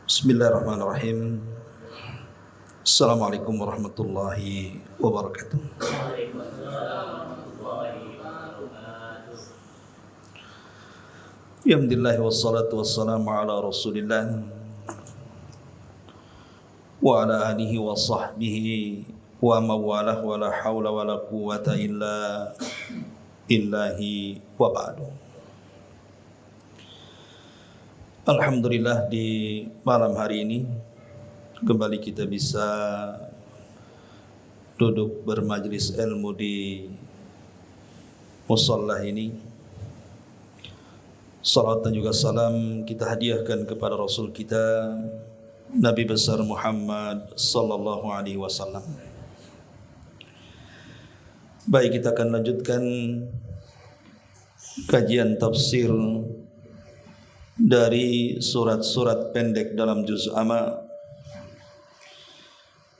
Bismillahirrahmanirrahim. Assalamualaikum warahmatullahi wabarakatuh. Alhamdulillah wassalatu wassalamu ala Rasulillah wa ala alihi wa sahbihi wa mawalah wa la hawla wa la quwwata illa billahi wa ba'du. Alhamdulillah, di malam hari ini kembali kita bisa duduk bermajlis ilmu di musalla ini. Salat dan juga salam kita hadiahkan kepada Rasul kita Nabi besar Muhammad sallallahu alaihi wasallam. Baik, kita akan lanjutkan kajian tafsir dari surat-surat pendek dalam juz amma,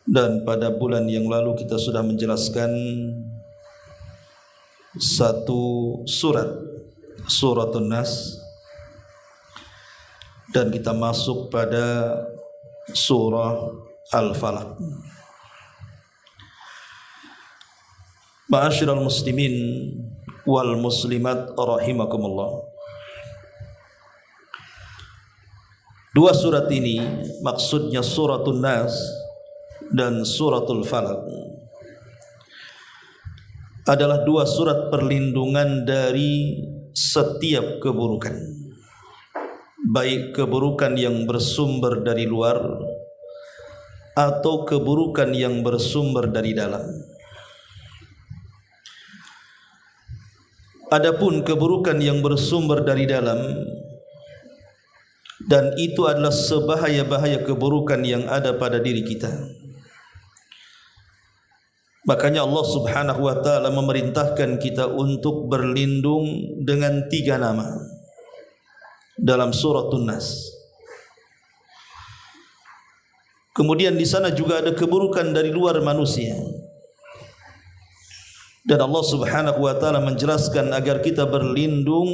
dan pada bulan yang lalu kita sudah menjelaskan satu suratun Nas, dan kita masuk pada surah Al-Falaq. Ma'asyiral muslimin wal muslimat rahimakumullah. Dua surat ini, maksudnya suratun Nas dan suratul Falaq, adalah dua surat perlindungan dari setiap keburukan, baik keburukan yang bersumber dari luar atau keburukan yang bersumber dari dalam. Adapun keburukan yang bersumber dari dalam, dan itu adalah sebahaya-bahaya keburukan yang ada pada diri kita, makanya Allah subhanahu wa ta'ala memerintahkan kita untuk berlindung dengan 3 nama dalam suratun Nas. Kemudian di sana juga ada keburukan dari luar manusia, dan Allah subhanahu wa ta'ala menjelaskan agar kita berlindung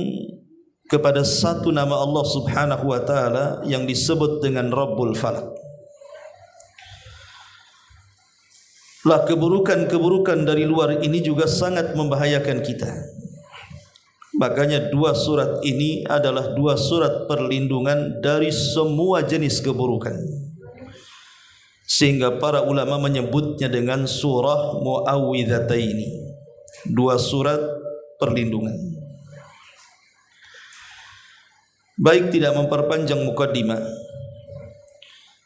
kepada satu nama Allah subhanahu wa ta'ala yang disebut dengan Rabbul Falaq. Lah, keburukan-keburukan dari luar ini juga sangat membahayakan kita. Makanya dua surat ini adalah dua surat perlindungan dari semua jenis keburukan, sehingga para ulama menyebutnya dengan surah Mu'awwidhataini, dua surat perlindungan. Baik, tidak memperpanjang mukaddimah,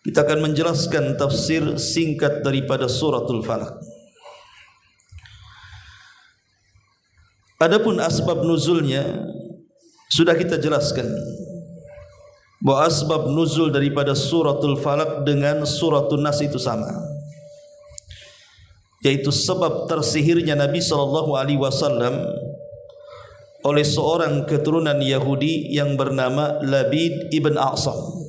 kita akan menjelaskan tafsir singkat daripada suratul Falaq. Adapun asbab nuzulnya sudah kita jelaskan, bahwa asbab nuzul daripada suratul Falaq dengan suratul Nas itu sama, yaitu sebab tersihirnya Nabi SAW oleh seorang keturunan Yahudi yang bernama Labid ibn A'sam,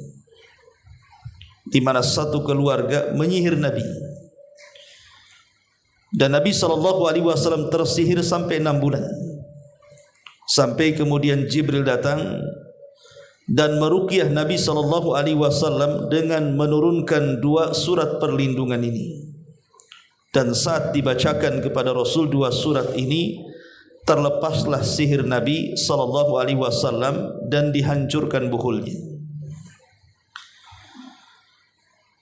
di mana satu keluarga menyihir Nabi, dan Nabi SAW tersihir sampai 6 bulan, sampai kemudian Jibril datang dan meruqyah Nabi SAW dengan menurunkan 2 surat perlindungan ini. Dan saat dibacakan kepada Rasul 2 surat ini, terlepaslah sihir Nabi SAW dan dihancurkan buhulnya.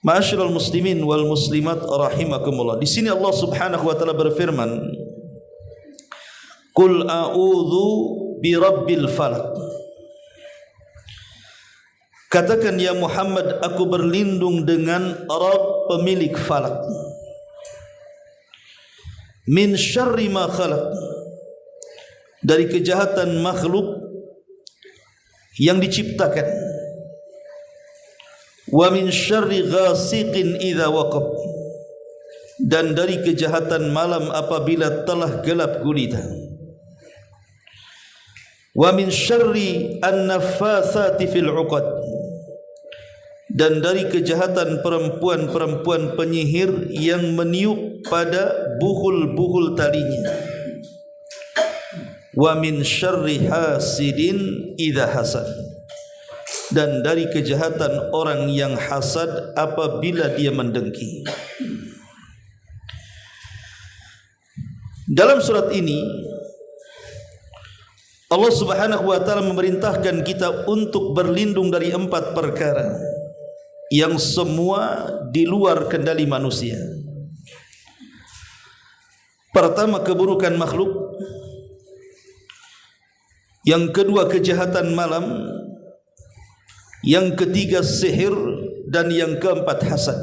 Ma'asyiral muslimin wal muslimat rahimakumullah. Di sini Allah Subhanahu wa taala berfirman, "Qul a'udzu birabbil falaq." Katakan ya Muhammad, aku berlindung dengan Rabb pemilik falak, min syarri ma khalaq, dari kejahatan makhluk yang diciptakan, wa min syarri ghasiqin idza waqab, dan dari kejahatan malam apabila telah gelap gulita, wa min syarri an-naffatsati fil 'uqad, dan dari kejahatan perempuan-perempuan penyihir yang meniup pada buhul-buhul talinya, wa min syarri hasidin idza hasad, dan dari kejahatan orang yang hasad apabila dia mendengki. Dalam surat ini Allah Subhanahu wa taala memerintahkan kita untuk berlindung dari 4 perkara yang semua di luar kendali manusia. Pertama, keburukan makhluk. Yang kedua, kejahatan malam. Yang ketiga, sihir. Dan yang keempat, hasad.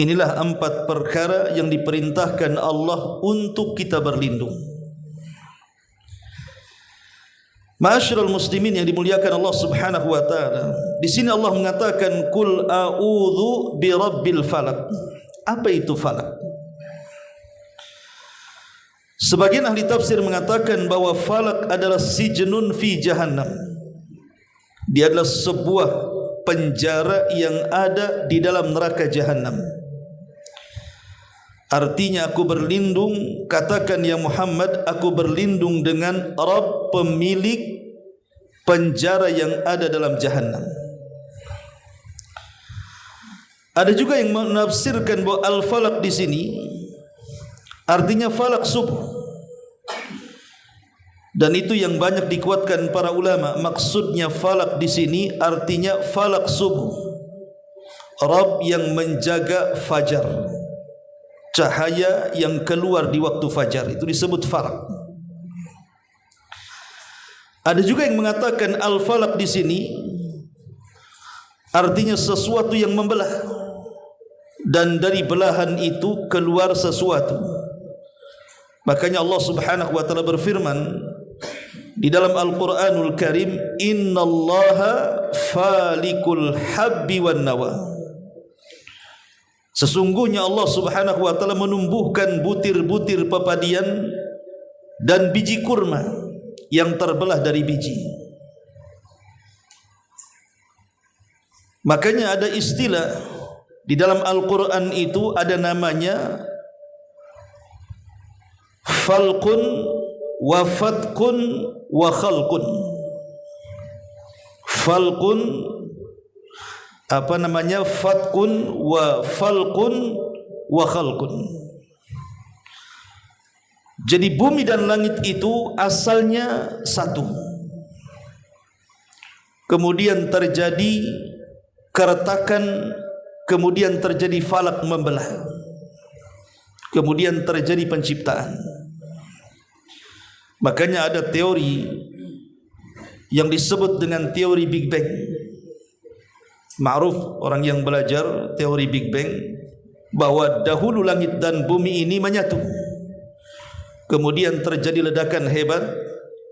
Inilah 4 perkara yang diperintahkan Allah untuk kita berlindung. Ma'asyiral muslimin yang dimuliakan Allah Subhanahu wa taala. Di sini Allah mengatakan qul a'udzu birabbil falaq. Apa itu falak? Sebagian ahli tafsir mengatakan bahwa falak adalah sijnun fi jahannam. Dia adalah sebuah penjara yang ada di dalam neraka jahannam. Artinya aku berlindung, katakan ya Muhammad, aku berlindung dengan Rabb pemilik penjara yang ada dalam jahannam. Ada juga yang menafsirkan bahwa al-falaq di sini artinya falak subuh. Dan itu yang banyak dikuatkan para ulama. Maksudnya falak di sini artinya falak subuh. Rabb yang menjaga fajar, cahaya yang keluar di waktu fajar, itu disebut falak. Ada juga yang mengatakan al-falak di sini artinya sesuatu yang membelah, dan dari belahan itu keluar sesuatu. Makanya Allah Subhanahu wa taala berfirman di dalam Al-Qur'anul Karim, innallaha falikul habbi wan nawa. Sesungguhnya Allah Subhanahu wa taala menumbuhkan butir-butir pepadian dan biji kurma yang terbelah dari biji. Makanya ada istilah di dalam Al-Quran itu, ada namanya falqun wa fatqun wa khalqun. Falqun apa namanya? Fatqun wa falqun wa khalqun. Jadi bumi dan langit itu asalnya satu, kemudian terjadi keretakan, kemudian terjadi falak membelah, kemudian terjadi penciptaan. Makanya ada teori yang disebut dengan teori Big Bang. Ma'ruf orang yang belajar teori Big Bang bahwa dahulu langit dan bumi ini menyatu, kemudian terjadi ledakan hebat,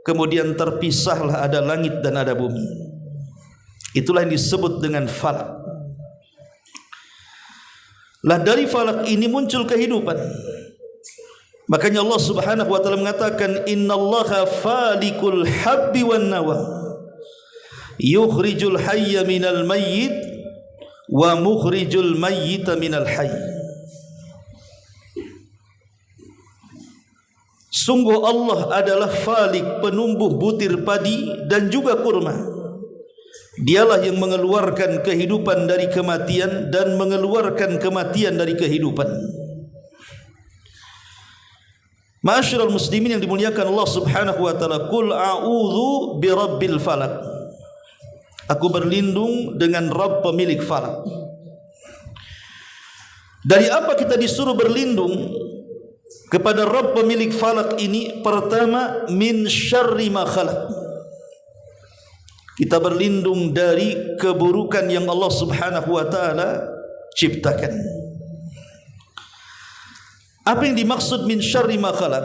kemudian terpisahlah, ada langit dan ada bumi. Itulah yang disebut dengan falak. Lah dari falak ini muncul kehidupan. Makanya Allah Subhanahu wa taala mengatakan innallaha falikul habbi wan nawa yukhrijul hayya minal mayyit wa mukhrijul mayyita minal hayy. Sungguh Allah adalah falik, penumbuh butir padi dan juga kurma. Dialah yang mengeluarkan kehidupan dari kematian dan mengeluarkan kematian dari kehidupan. Ma'asyiral muslimin yang dimuliakan Allah Subhanahu wa taala, qul a'udzu birabbil falaq. Aku berlindung dengan Rabb pemilik falak. Dari apa kita disuruh berlindung kepada Rabb pemilik falak ini? Pertama, min syarri ma khalaq. Kita berlindung dari keburukan yang Allah Subhanahu wa taala ciptakan. Apa yang dimaksud min syarri ma khalaq?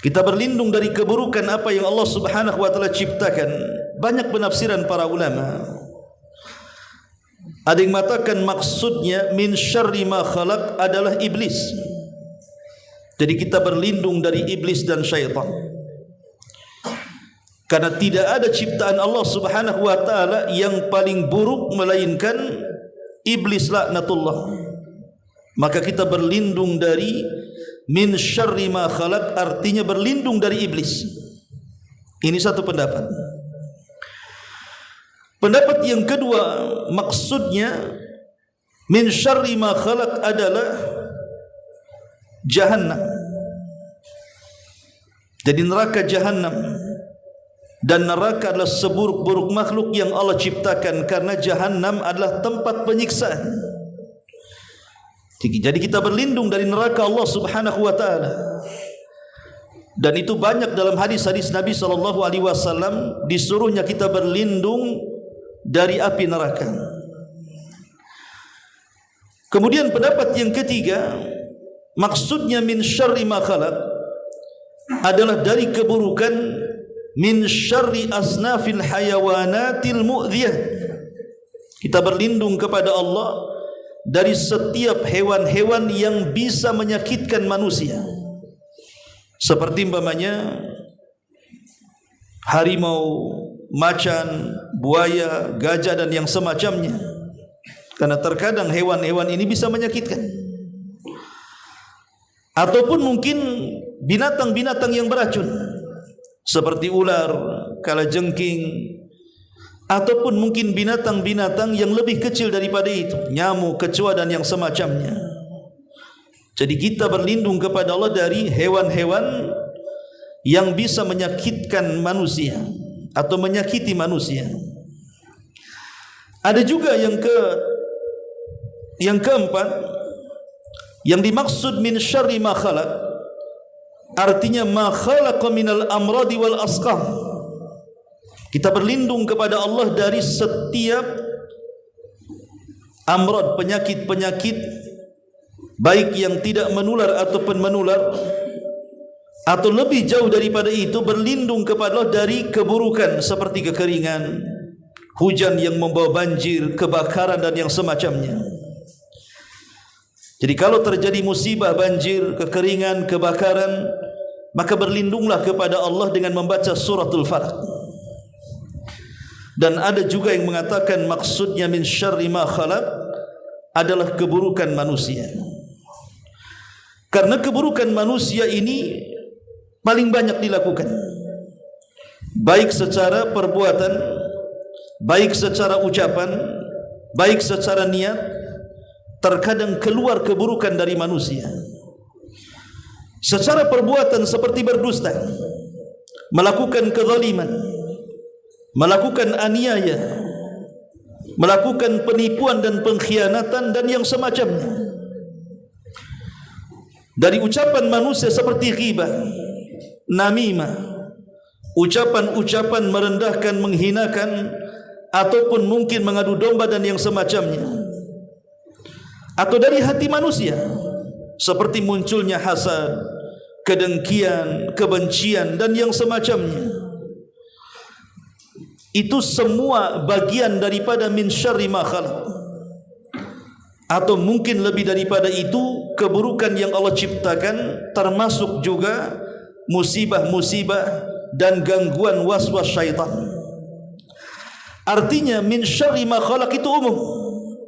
Kita berlindung dari keburukan apa yang Allah Subhanahu wa taala ciptakan. Banyak penafsiran para ulama. Ada yang mengatakan maksudnya min syarri ma khalaq adalah iblis. Jadi kita berlindung dari iblis dan syaitan. Karena tidak ada ciptaan Allah Subhanahu wa taala yang paling buruk melainkan iblis laknatullah. Maka kita berlindung dari min syarri ma khalaq, artinya berlindung dari iblis. Ini satu pendapat. Pendapat yang kedua, maksudnya min syarri ma khalaq adalah Jahannam. Jadi neraka Jahannam, dan neraka adalah seburuk-buruk makhluk yang Allah ciptakan, karena Jahannam adalah tempat penyiksaan. Jadi kita berlindung dari neraka Allah Subhanahu wa taala. Dan itu banyak dalam hadis-hadis Nabi SAW, disuruhnya kita berlindung dari api neraka. Kemudian pendapat yang ketiga, maksudnya min syarri ma khalaq adalah dari keburukan min syarri asnafil hayawanatil mu'dhiyah. Kita berlindung kepada Allah dari setiap hewan-hewan yang bisa menyakitkan manusia, seperti umpamanya harimau, macan, buaya, gajah dan yang semacamnya. Karena terkadang hewan-hewan ini bisa menyakitkan. Ataupun mungkin binatang-binatang yang beracun, seperti ular, kalajengking, ataupun mungkin binatang-binatang yang lebih kecil daripada itu, nyamuk, kecoa dan yang semacamnya. Jadi kita berlindung kepada Allah dari hewan-hewan yang bisa menyakitkan manusia atau menyakiti manusia. Ada juga yang keempat, yang dimaksud min syarri ma khalaq, artinya ma khalaqa minal amradi wal asqam. Kita berlindung kepada Allah dari setiap amrad, penyakit-penyakit, baik yang tidak menular ataupun menular, atau lebih jauh daripada itu, berlindung kepada Allah dari keburukan seperti kekeringan, hujan yang membawa banjir, kebakaran dan yang semacamnya. Jadi kalau terjadi musibah banjir, kekeringan, kebakaran, maka berlindunglah kepada Allah dengan membaca suratul Falaq. Dan ada juga yang mengatakan maksudnya min syarri ma khalaq adalah keburukan manusia. Karena keburukan manusia ini paling banyak dilakukan, baik secara perbuatan, baik secara ucapan, baik secara niat. Terkadang keluar keburukan dari manusia. Secara perbuatan seperti berdusta, melakukan kezaliman, melakukan aniaya, melakukan penipuan dan pengkhianatan dan yang semacamnya. Dari ucapan manusia seperti ghibah, namimah, ucapan-ucapan merendahkan, menghinakan, ataupun mungkin mengadu domba dan yang semacamnya. Atau dari hati manusia, seperti munculnya hasad, kedengkian, kebencian dan yang semacamnya. Itu semua bagian daripada min syarri ma khalaq. Atau mungkin lebih daripada itu, keburukan yang Allah ciptakan, termasuk juga musibah-musibah dan gangguan waswas syaitan. Artinya min syarri ma khalaq itu umum,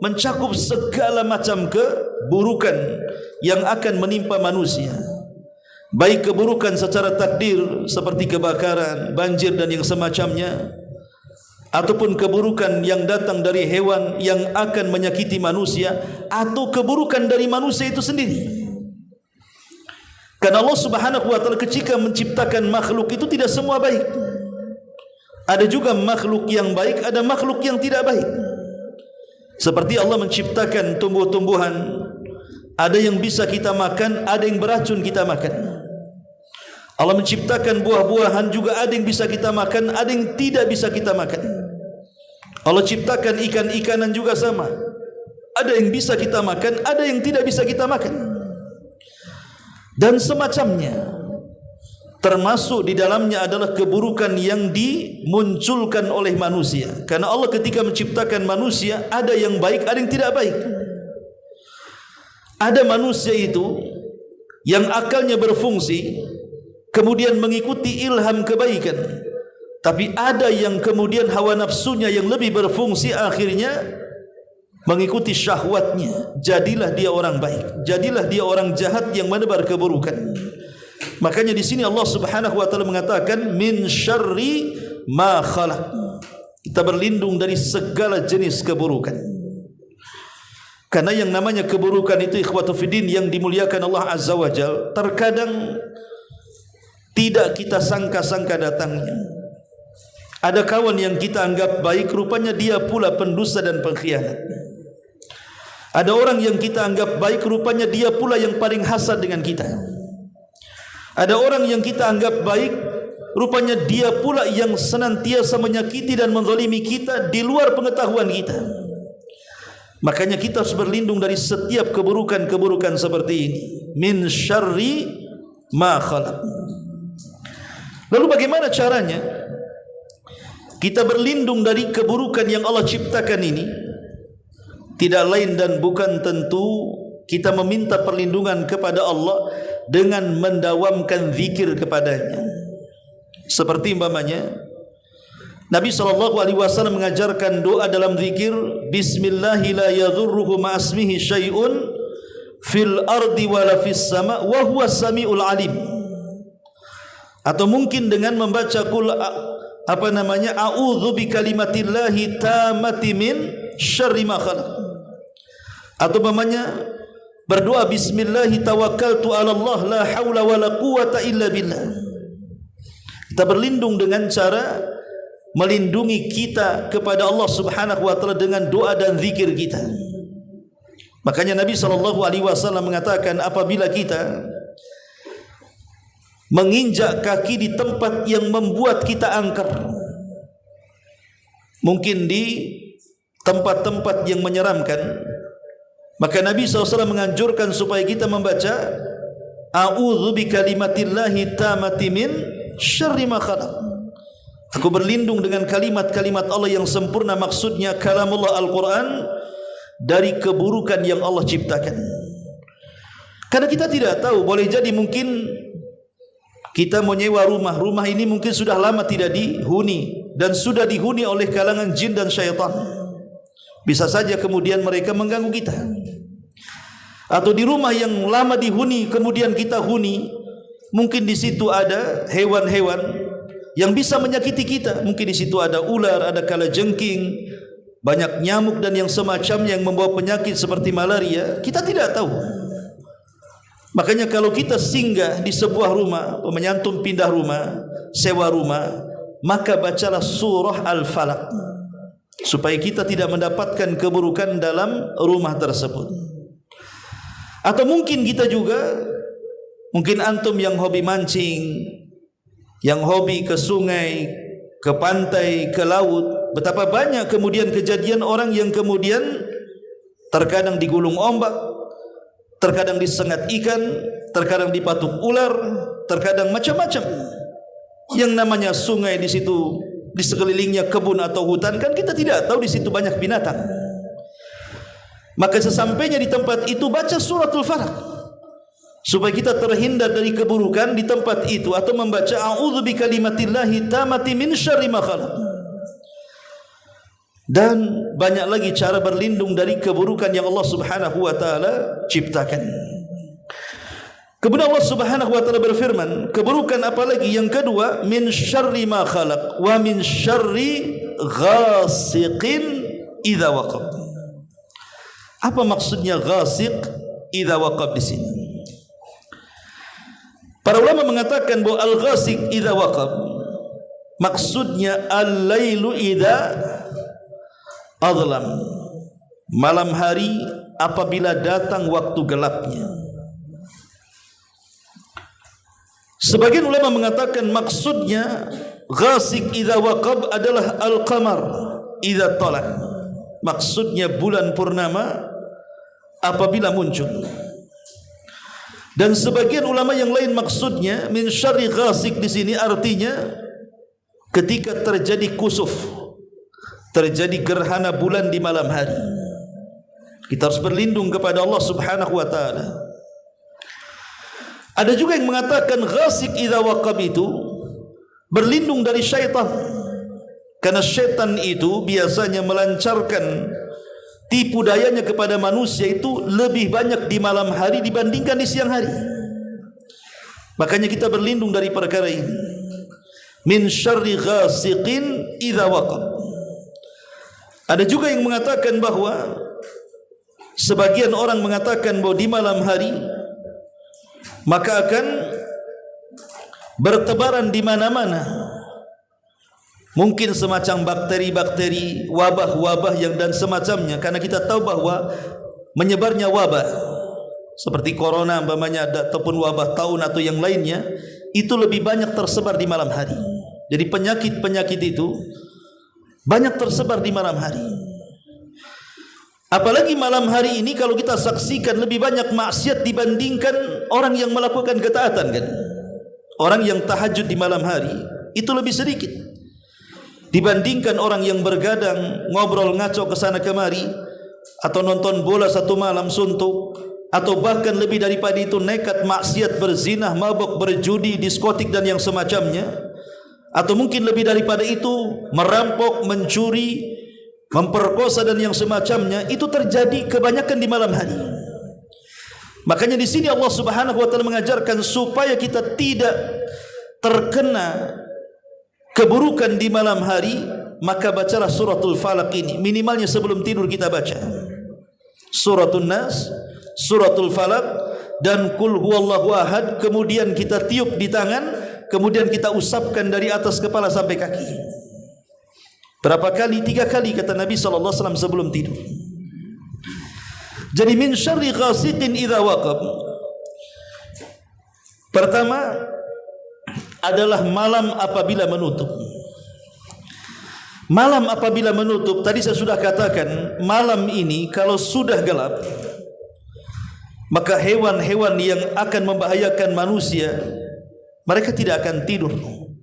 mencakup segala macam keburukan yang akan menimpa manusia, baik keburukan secara takdir seperti kebakaran, banjir dan yang semacamnya, ataupun keburukan yang datang dari hewan yang akan menyakiti manusia, atau keburukan dari manusia itu sendiri. Karena Allah Subhanahu wa taala ketika menciptakan makhluk itu tidak semua baik. Ada juga makhluk yang baik, ada makhluk yang tidak baik. Seperti Allah menciptakan tumbuh-tumbuhan, ada yang bisa kita makan, ada yang beracun kita makan. Allah menciptakan buah-buahan, juga ada yang bisa kita makan, ada yang tidak bisa kita makan. Allah ciptakan ikan-ikanan juga sama, ada yang bisa kita makan, ada yang tidak bisa kita makan, dan semacamnya. Termasuk di dalamnya adalah keburukan yang dimunculkan oleh manusia. Karena Allah ketika menciptakan manusia, ada yang baik, ada yang tidak baik. Ada manusia itu yang akalnya berfungsi, kemudian mengikuti ilham kebaikan. Tapi ada yang kemudian hawa nafsunya yang lebih berfungsi, akhirnya mengikuti syahwatnya. Jadilah dia orang baik, jadilah dia orang jahat yang menebar keburukan. Makanya di sini Allah Subhanahu wa taala mengatakan min syarri ma khalaq. Kita berlindung dari segala jenis keburukan. Karena yang namanya keburukan itu ikhwatu fiddin yang dimuliakan Allah Azza wa Jalla, terkadang tidak kita sangka-sangka datangnya. Ada kawan yang kita anggap baik, rupanya dia pula pendusta dan pengkhianat. Ada orang yang kita anggap baik, rupanya dia pula yang paling hasad dengan kita. Ada orang yang kita anggap baik, rupanya dia pula yang senantiasa menyakiti dan menzalimi kita di luar pengetahuan kita. Makanya kita harus berlindung dari setiap keburukan-keburukan seperti ini. Min syarri ma khalaq. Lalu bagaimana caranya kita berlindung dari keburukan yang Allah ciptakan ini? Tidak lain dan bukan tentu kita meminta perlindungan kepada Allah dengan mendawamkan zikir kepadanya. Seperti umpamanya Nabi SAW mengajarkan doa dalam zikir, Bismillahi la yadhurruhu ma'asmihi syai'un fil ardi wala fis sama wa huwa sami'ul alim. Atau mungkin dengan membaca a'udzu bi kalimatillahi tammati min syarri ma khalaq. Atau umpamanya berdoa bismillahi tawakkaltu 'ala Allah la haula wala quwata illa billah. Kita berlindung dengan cara melindungi kita kepada Allah Subhanahu wa taala dengan doa dan zikir kita. Makanya Nabi SAW mengatakan, apabila kita menginjak kaki di tempat yang membuat kita angker, mungkin di tempat-tempat yang menyeramkan, maka Nabi SAW menganjurkan supaya kita membaca a'udzu bi kalimatillahi tammati min syarri ma khalaq. Aku berlindung dengan kalimat-kalimat Allah yang sempurna, maksudnya kalamullah Al-Quran, dari keburukan yang Allah ciptakan. Karena kita tidak tahu, boleh jadi mungkin kita menyewa rumah ini mungkin sudah lama tidak dihuni dan sudah dihuni oleh kalangan jin dan syaitan. Bisa saja kemudian mereka mengganggu kita. Atau di rumah yang lama dihuni kemudian kita huni, mungkin di situ ada hewan-hewan yang bisa menyakiti kita. Mungkin di situ ada ular, ada kalajengking, banyak nyamuk dan yang semacamnya yang membawa penyakit seperti malaria. Kita tidak tahu. Makanya kalau kita singgah di sebuah rumah, menyantum pindah rumah, sewa rumah, maka bacalah surah Al-Falaq supaya kita tidak mendapatkan keburukan dalam rumah tersebut. Atau mungkin kita juga, mungkin antum yang hobi mancing, yang hobi ke sungai, ke pantai, ke laut, betapa banyak kemudian kejadian orang yang kemudian terkadang digulung ombak, terkadang disengat ikan, terkadang dipatuk ular, terkadang macam-macam. Yang namanya sungai di situ, di sekelilingnya kebun atau hutan, kan kita tidak tahu di situ banyak binatang. Maka sesampainya di tempat itu baca suratul Falaq supaya kita terhindar dari keburukan di tempat itu, atau membaca a'udzu bi kalimatillahi tammati min syarri ma khalaq. Dan banyak lagi cara berlindung dari keburukan yang Allah Subhanahu wa taala ciptakan. Kemudian Allah Subhanahu wa taala berfirman, keburukan apa lagi? Yang kedua, min syarri ma khalaq wa min syarri ghasiqin idza waqab. Apa maksudnya ghasiq idza waqab di sini? Para ulama mengatakan bahwa al-ghasiq idza waqab maksudnya al-lailu idza adlam, malam hari apabila datang waktu gelapnya. Sebagian ulama mengatakan maksudnya ghasiq idza waqab adalah al-qamar idza tala, maksudnya bulan purnama apabila muncul. Dan sebagian ulama yang lain maksudnya min syarri ghasiq di sini artinya ketika terjadi kusuf, terjadi gerhana bulan di malam hari. Kita harus berlindung kepada Allah Subhanahu wa taala. Ada juga yang mengatakan ghasiq idza waqab itu berlindung dari syaitan. Karena syaitan itu biasanya melancarkan tipu dayanya kepada manusia itu lebih banyak di malam hari dibandingkan di siang hari. Makanya kita berlindung dari perkara ini. Min syarri ghasiqin idza waqab. Ada juga yang mengatakan bahwa sebagian orang mengatakan bahwa di malam hari maka akan bertebaran di mana-mana, mungkin semacam bakteri-bakteri, wabah-wabah yang dan semacamnya, karena kita tahu bahwa menyebarnya wabah seperti corona umpamanya ataupun wabah taun atau yang lainnya itu lebih banyak tersebar di malam hari. Jadi penyakit-penyakit itu banyak tersebar di malam hari. Apalagi malam hari ini kalau kita saksikan lebih banyak maksiat dibandingkan orang yang melakukan ketaatan kan. Orang yang tahajud di malam hari itu lebih sedikit dibandingkan orang yang bergadang, ngobrol ngaco ke sana kemari, atau nonton bola satu malam suntuk, atau bahkan lebih daripada itu nekat maksiat berzina, mabuk, berjudi, diskotik dan yang semacamnya, atau mungkin lebih daripada itu merampok, mencuri, memperkosa dan yang semacamnya. Itu terjadi kebanyakan di malam hari. Makanya di sini Allah Subhanahu wa taala mengajarkan supaya kita tidak terkena keburukan di malam hari, maka bacalah suratul Falaq ini minimalnya sebelum tidur kita baca. Suratul Nas, suratul Falaq dan Qul huwallahu ahad, kemudian kita tiup di tangan, kemudian kita usapkan dari atas kepala sampai kaki. Berapa kali? 3 kali kata Nabi sallallahu alaihi wasallam sebelum tidur. Jadi min syarri ghasiqin idza waqab. Pertama adalah malam apabila menutup. Malam apabila menutup, tadi saya sudah katakan, malam ini kalau sudah gelap, maka hewan-hewan yang akan membahayakan manusia, mereka tidak akan tidur,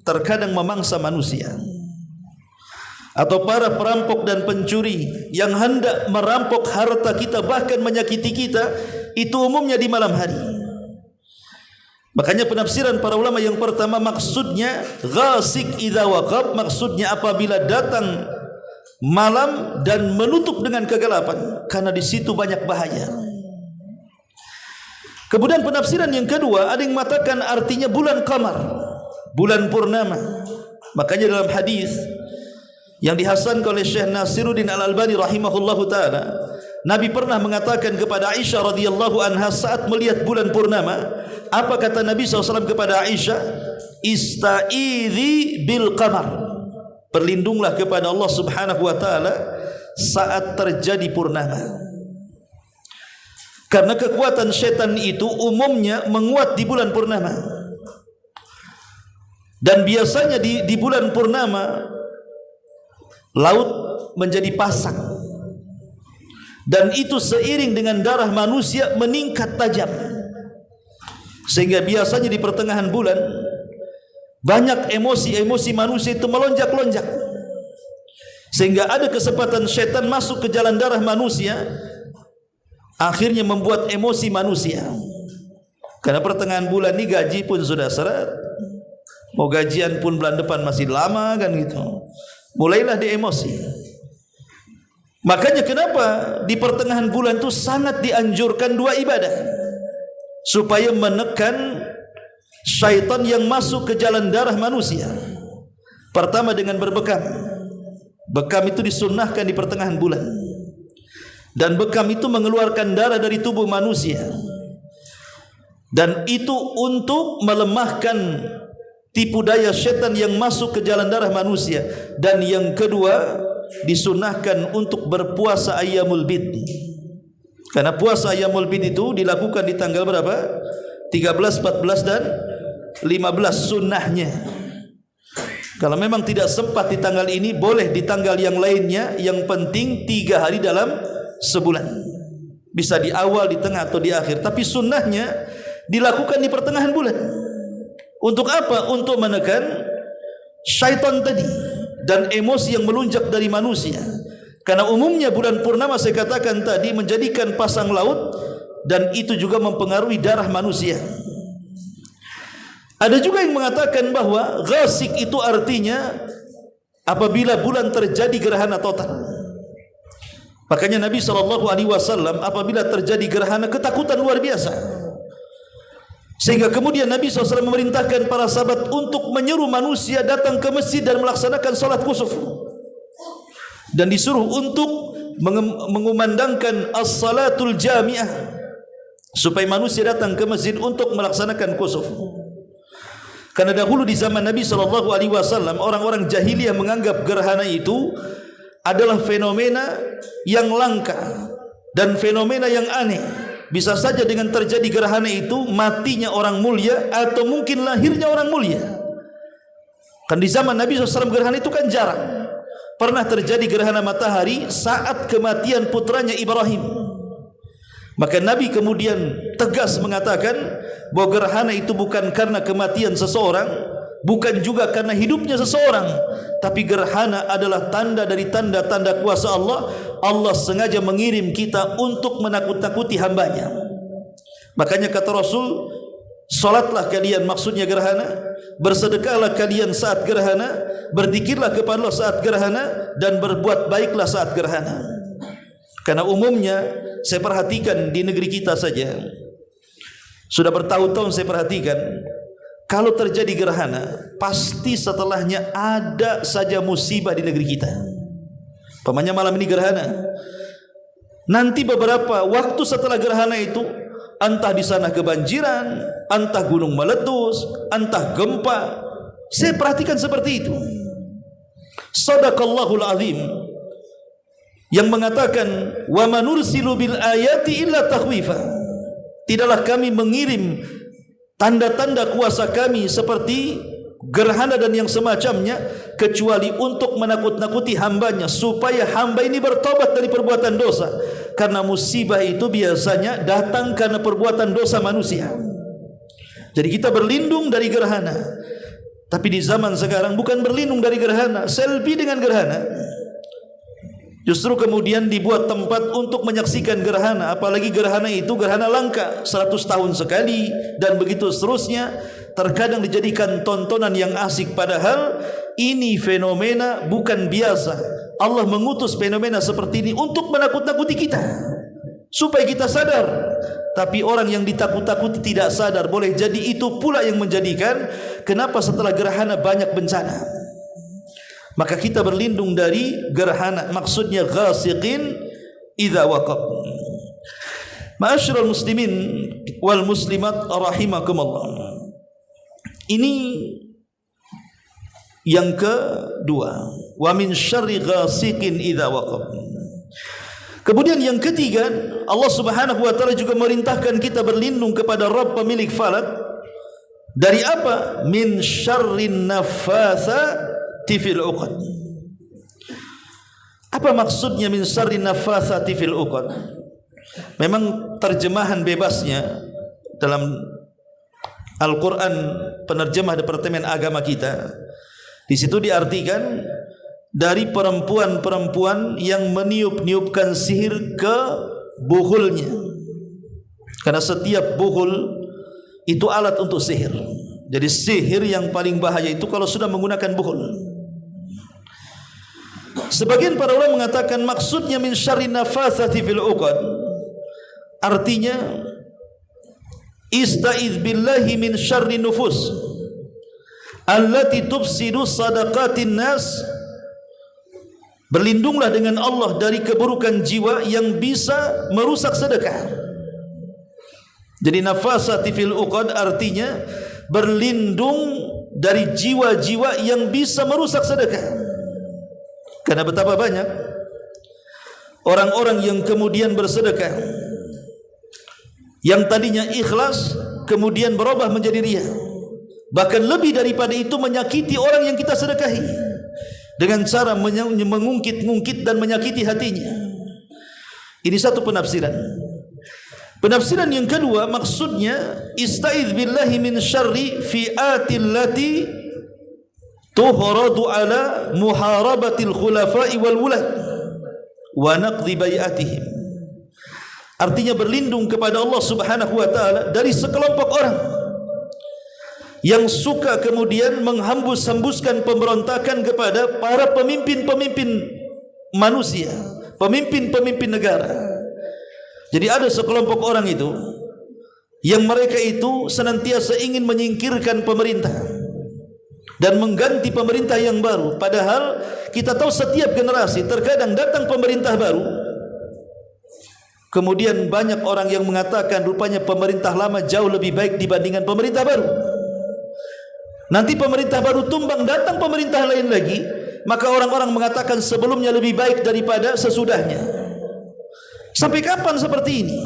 terkadang memangsa manusia. Atau para perampok dan pencuri yang hendak merampok harta kita, bahkan menyakiti kita, itu umumnya di malam hari. Makanya penafsiran para ulama yang pertama maksudnya ghasiq idza waqab, maksudnya apabila datang malam dan menutup dengan kegelapan, karena di situ banyak bahaya. Kemudian penafsiran yang kedua, ada yang mengatakan artinya bulan qamar, bulan purnama. Makanya dalam hadis yang dihasankan oleh Syekh Nasiruddin Al-Albani rahimahullahu taala, Nabi pernah mengatakan kepada Aisyah radhiyallahu anha saat melihat bulan purnama, apa kata Nabi SAW kepada Aisyah? Ista'idhi bil qamar, berlindunglah kepada Allah Subhanahu wa taala saat terjadi purnama. Karena kekuatan syaitan itu umumnya menguat di bulan purnama. Dan biasanya di bulan purnama laut menjadi pasang, dan itu seiring dengan darah manusia meningkat tajam, sehingga biasanya di pertengahan bulan banyak emosi manusia itu melonjak-lonjak, sehingga ada kesempatan syaitan masuk ke jalan darah manusia, akhirnya membuat emosi manusia. Karena pertengahan bulan ini gaji pun sudah seret, mau gajian pun bulan depan masih lama kan gitu, mulailah di emosi. Makanya kenapa di pertengahan bulan itu sangat dianjurkan 2 ibadah supaya menekan syaitan yang masuk ke jalan darah manusia. Pertama dengan berbekam. Bekam itu disunnahkan di pertengahan bulan, dan bekam itu mengeluarkan darah dari tubuh manusia, dan itu untuk melemahkan tipu daya syaitan yang masuk ke jalan darah manusia. Dan yang kedua, disunahkan untuk berpuasa ayyamul bid, karena puasa ayyamul bid itu dilakukan di tanggal berapa? 13, 14 dan 15 sunnahnya. Kalau memang tidak sempat di tanggal ini, boleh di tanggal yang lainnya. Yang penting 3 hari dalam sebulan, bisa di awal, di tengah atau di akhir, tapi sunnahnya dilakukan di pertengahan bulan. Untuk apa? Untuk menekan syaitan tadi dan emosi yang melunjak dari manusia. Karena umumnya bulan purnama saya katakan tadi menjadikan pasang laut, dan itu juga mempengaruhi darah manusia. Ada juga yang mengatakan bahwa ghasiq itu artinya apabila bulan terjadi gerhana total. Makanya Nabi SAW apabila terjadi gerhana ketakutan luar biasa, sehingga kemudian Nabi SAW memerintahkan para sahabat untuk menyeru manusia datang ke masjid dan melaksanakan salat khusuf. dan disuruh untuk mengumandangkan as-salatul jami'ah, supaya manusia datang ke masjid untuk melaksanakan kusuf. Karena dahulu di zaman Nabi SAW, orang-orang jahiliyah menganggap gerhana itu adalah fenomena yang langka dan fenomena yang aneh. Bisa saja dengan terjadi gerhana itu matinya orang mulia atau mungkin lahirnya orang mulia. Kan di zaman Nabi SAW gerhana itu kan jarang. Pernah terjadi gerhana matahari saat kematian putranya Ibrahim. Maka Nabi kemudian tegas mengatakan bahwa gerhana itu bukan karena kematian seseorang, bukan juga karena hidupnya seseorang, tapi gerhana adalah tanda dari tanda-tanda kuasa Allah. Allah sengaja mengirim kita untuk menakut-nakuti hambanya. Makanya kata Rasul, salatlah kalian, maksudnya gerhana, bersedekahlah kalian saat gerhana, berzikirlah kepada Allah saat gerhana, dan berbuat baiklah saat gerhana. Karena umumnya saya perhatikan di negeri kita saja, sudah bertahun-tahun saya perhatikan, kalau terjadi gerhana, pasti setelahnya ada saja musibah di negeri kita. Pamannya malam ini gerhana, nanti beberapa waktu setelah gerhana itu, entah di sana kebanjiran, entah gunung meletus, entah gempa. Saya perhatikan seperti itu. Sadaqallahul azim, yang mengatakan, wa manursilu bil ayati illa takhwifa. Tidaklah kami mengirim tanda-tanda kuasa kami seperti gerhana dan yang semacamnya, kecuali untuk menakut-nakuti hambanya, supaya hamba ini bertobat dari perbuatan dosa. Karena musibah itu biasanya datang karena perbuatan dosa manusia. Jadi kita berlindung dari gerhana. Tapi di zaman sekarang bukan berlindung dari gerhana, selfie dengan gerhana. Justru kemudian dibuat tempat untuk menyaksikan gerhana. Apalagi gerhana itu gerhana langka, 100 tahun sekali, dan begitu seterusnya. Terkadang dijadikan tontonan yang asik, padahal ini fenomena bukan biasa. Allah mengutus fenomena seperti ini untuk menakut-nakuti kita, supaya kita sadar. Tapi orang yang ditakut-takuti tidak sadar. Boleh jadi itu pula yang menjadikan kenapa setelah gerhana banyak bencana. Maka kita berlindung dari gerhana, maksudnya ghasiqin idza waqab. Ma'asyiral muslimin wal muslimat rahimakumullah. Ini yang kedua, wa min syarri ghasiqin idza waqab. Kemudian yang ketiga, Allah Subhanahu wa taala juga merintahkan kita berlindung kepada Rabb pemilik falak dari apa? Min syarrin naffatsati fil 'uqad. Apa maksudnya min syarrin naffatsati fil 'uqad? Memang terjemahan bebasnya dalam Al-Quran, penerjemah Departemen Agama kita, di situ diartikan dari perempuan-perempuan yang meniup-niupkan sihir ke buhulnya. Karena setiap buhul itu alat untuk sihir. Jadi sihir yang paling bahaya itu kalau sudah menggunakan buhul. Sebagian para ulama mengatakan maksudnya min syarri nafatsati fil 'uqad, artinya istaiz billahi min syarri nufus allati tufsidu sadaqatin nas. Berlindunglah dengan Allah dari keburukan jiwa yang bisa merusak sedekah. Jadi nafasati fil 'uqad artinya berlindung dari jiwa-jiwa yang bisa merusak sedekah. Karena betapa banyak orang-orang yang kemudian bersedekah, yang tadinya ikhlas kemudian berubah menjadi riya. Bahkan lebih daripada itu, menyakiti orang yang kita sedekahi dengan cara mengungkit-ungkit dan menyakiti hatinya. Ini satu penafsiran. Penafsiran yang kedua, maksudnya istaiz billahi min syarri fi'atil lati tuhradu ala muharabatil khulafa'i wal wulad wa naqdi bai'atihim. Artinya berlindung kepada Allah Subhanahu wa taala dari sekelompok orang yang suka kemudian menghembus-hembuskan pemberontakan kepada para pemimpin-pemimpin manusia, pemimpin-pemimpin negara. Jadi ada sekelompok orang itu yang mereka itu senantiasa ingin menyingkirkan pemerintah dan mengganti pemerintah yang baru, padahal Kita tahu setiap generasi terkadang datang pemerintah baru, kemudian banyak orang yang mengatakan rupanya pemerintah lama jauh lebih baik dibandingkan pemerintah baru. Nanti pemerintah baru tumbang, datang pemerintah lain lagi, maka orang-orang mengatakan sebelumnya lebih baik daripada sesudahnya. Sampai kapan seperti ini?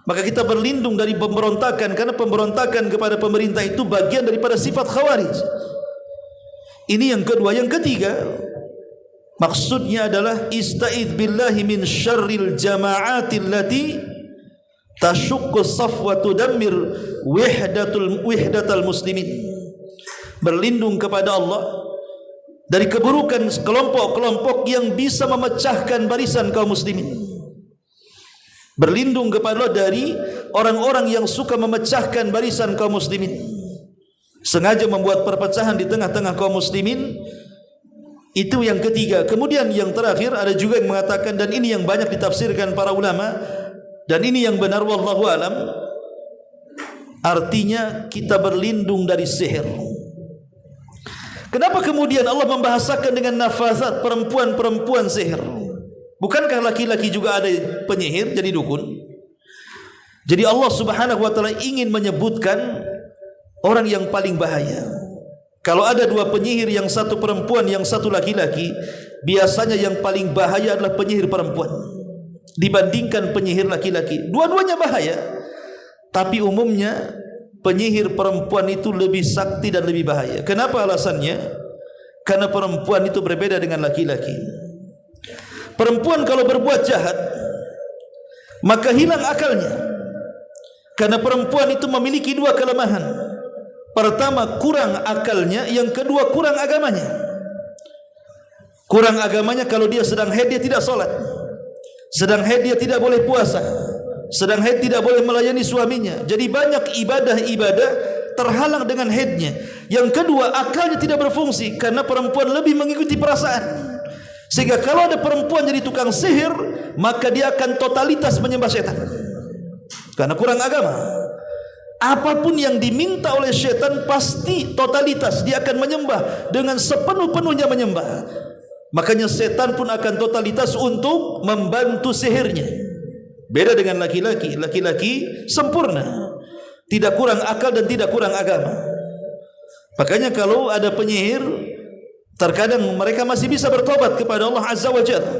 Maka kita berlindung dari pemberontakan, karena pemberontakan kepada pemerintah itu bagian daripada sifat khawarij. Ini yang kedua. Yang ketiga, maksudnya adalah ista'idz billahi min syarril jama'atil lati tashuqqu safwa tudammir wihdatal muslimin. Berlindung kepada Allah dari keburukan kelompok-kelompok yang bisa memecahkan barisan kaum muslimin. Berlindung kepada Allah dari orang-orang yang suka memecahkan barisan kaum muslimin, sengaja membuat perpecahan di tengah-tengah kaum muslimin. Itu yang ketiga. Kemudian yang terakhir, ada juga yang mengatakan, dan ini yang banyak ditafsirkan para ulama, dan ini yang benar wallahu alam, artinya kita berlindung dari sihir. Kenapa kemudian Allah membahasakan dengan nafasat, perempuan-perempuan sihir? Bukankah laki-laki juga ada penyihir jadi dukun? Jadi Allah Subhanahu wa taala ingin menyebutkan orang yang paling bahaya. Kalau ada dua penyihir, yang satu perempuan, yang satu laki-laki, biasanya yang paling bahaya adalah penyihir perempuan dibandingkan penyihir laki-laki. Dua-duanya bahaya, tapi umumnya penyihir perempuan itu lebih sakti dan lebih bahaya. Kenapa alasannya? Karena perempuan itu berbeda dengan laki-laki. Perempuan kalau berbuat jahat, maka hilang akalnya. Karena perempuan itu memiliki dua kelemahan. Pertama, kurang akalnya. Yang kedua, kurang agamanya. Kurang agamanya, kalau dia sedang haid dia tidak sholat, sedang haid dia tidak boleh puasa, sedang haid tidak boleh melayani suaminya. Jadi banyak ibadah-ibadah terhalang dengan haidnya. Yang kedua, akalnya tidak berfungsi, karena perempuan lebih mengikuti perasaan. Sehingga kalau ada perempuan jadi tukang sihir, maka dia akan totalitas menyembah setan, karena kurang agama. Apapun yang diminta oleh setan pasti totalitas, dia akan menyembah dengan sepenuh-penuhnya menyembah. Makanya setan pun akan totalitas untuk membantu sihirnya. Beda dengan laki-laki. Laki-laki sempurna, tidak kurang akal dan tidak kurang agama. Makanya kalau ada penyihir, terkadang mereka masih bisa bertobat kepada Allah Azza wa Jalla.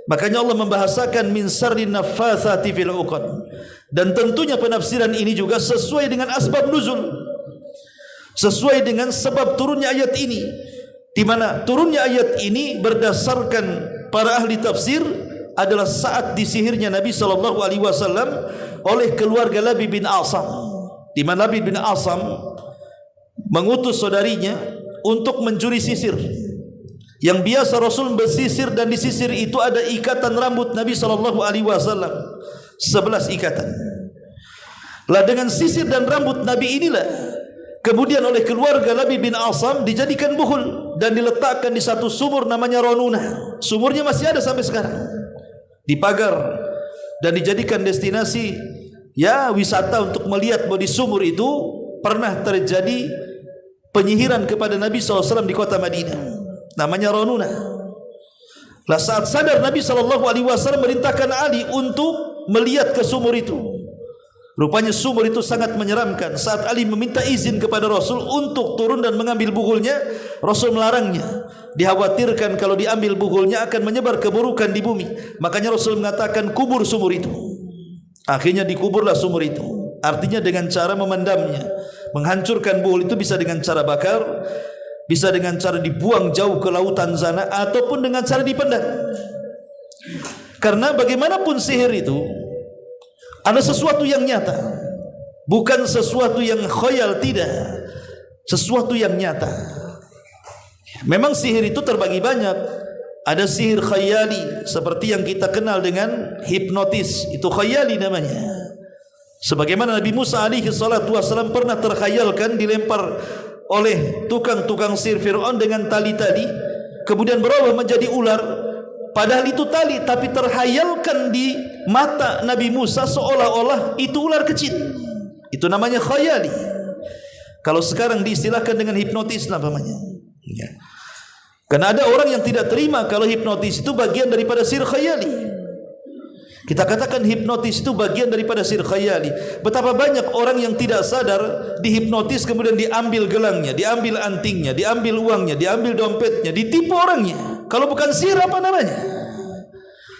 Makanya Allah membahasakan min sarrin naffatsati fil 'uqad. Dan tentunya penafsiran ini juga sesuai dengan asbab nuzul, sesuai dengan sebab turunnya ayat ini, di mana turunnya ayat ini berdasarkan para ahli tafsir adalah saat disihirnya Nabi sallallahu alaihi wasallam oleh keluarga Labid bin Asam, di mana Labid bin Asam mengutus saudarinya untuk mencuri sisir. Yang biasa Rasul bersisir, dan di sisir itu ada ikatan rambut Nabi sallallahu alaihi wasallam, 11 ikatan. Lah dengan sisir dan rambut Nabi inilah kemudian oleh keluarga Labid bin Asam dijadikan buhul dan diletakkan di satu sumur namanya Ronuna. Sumurnya masih ada sampai sekarang, dipagar dan dijadikan destinasi ya wisata untuk melihat bahwa di sumur itu pernah terjadi penyihiran kepada Nabi SAW di kota Madinah, namanya Ronuna. Lah saat sadar Nabi SAW merintahkan Ali untuk melihat ke sumur itu. Rupanya sumur itu sangat menyeramkan. Saat Ali meminta izin kepada Rasul untuk turun dan mengambil buhulnya, Rasul melarangnya. Dikhawatirkan kalau diambil buhulnya akan menyebar keburukan di bumi. Makanya Rasul mengatakan kubur sumur itu. Akhirnya dikuburlah sumur itu. Artinya dengan cara memendamnya. Menghancurkan buhul itu bisa dengan cara bakar, bisa dengan cara dibuang jauh ke lautan sana, ataupun dengan cara dipendam. Karena bagaimanapun sihir itu ada sesuatu yang nyata, bukan sesuatu yang khayal, tidak, sesuatu yang nyata. Memang sihir itu terbagi banyak. Ada sihir khayali seperti yang kita kenal dengan hipnotis, itu khayali namanya. Sebagaimana Nabi Musa alaihi salatu wasallam pernah terkhayalkan dilempar oleh tukang-tukang sihir Fir'aun dengan tali-tali, kemudian berubah menjadi ular. Padahal itu tali, tapi terhayalkan di mata Nabi Musa seolah-olah itu ular kecil. Itu namanya khayali. Kalau sekarang diistilahkan dengan hipnotis namanya. Ya. Karena ada orang yang tidak terima kalau hipnotis itu bagian daripada sihir khayali. Kita katakan hipnotis itu bagian daripada sihir khayali. Betapa banyak orang yang tidak sadar dihipnotis kemudian diambil gelangnya, diambil antingnya, diambil uangnya, diambil dompetnya, ditipu orangnya. Kalau bukan sihir apa namanya?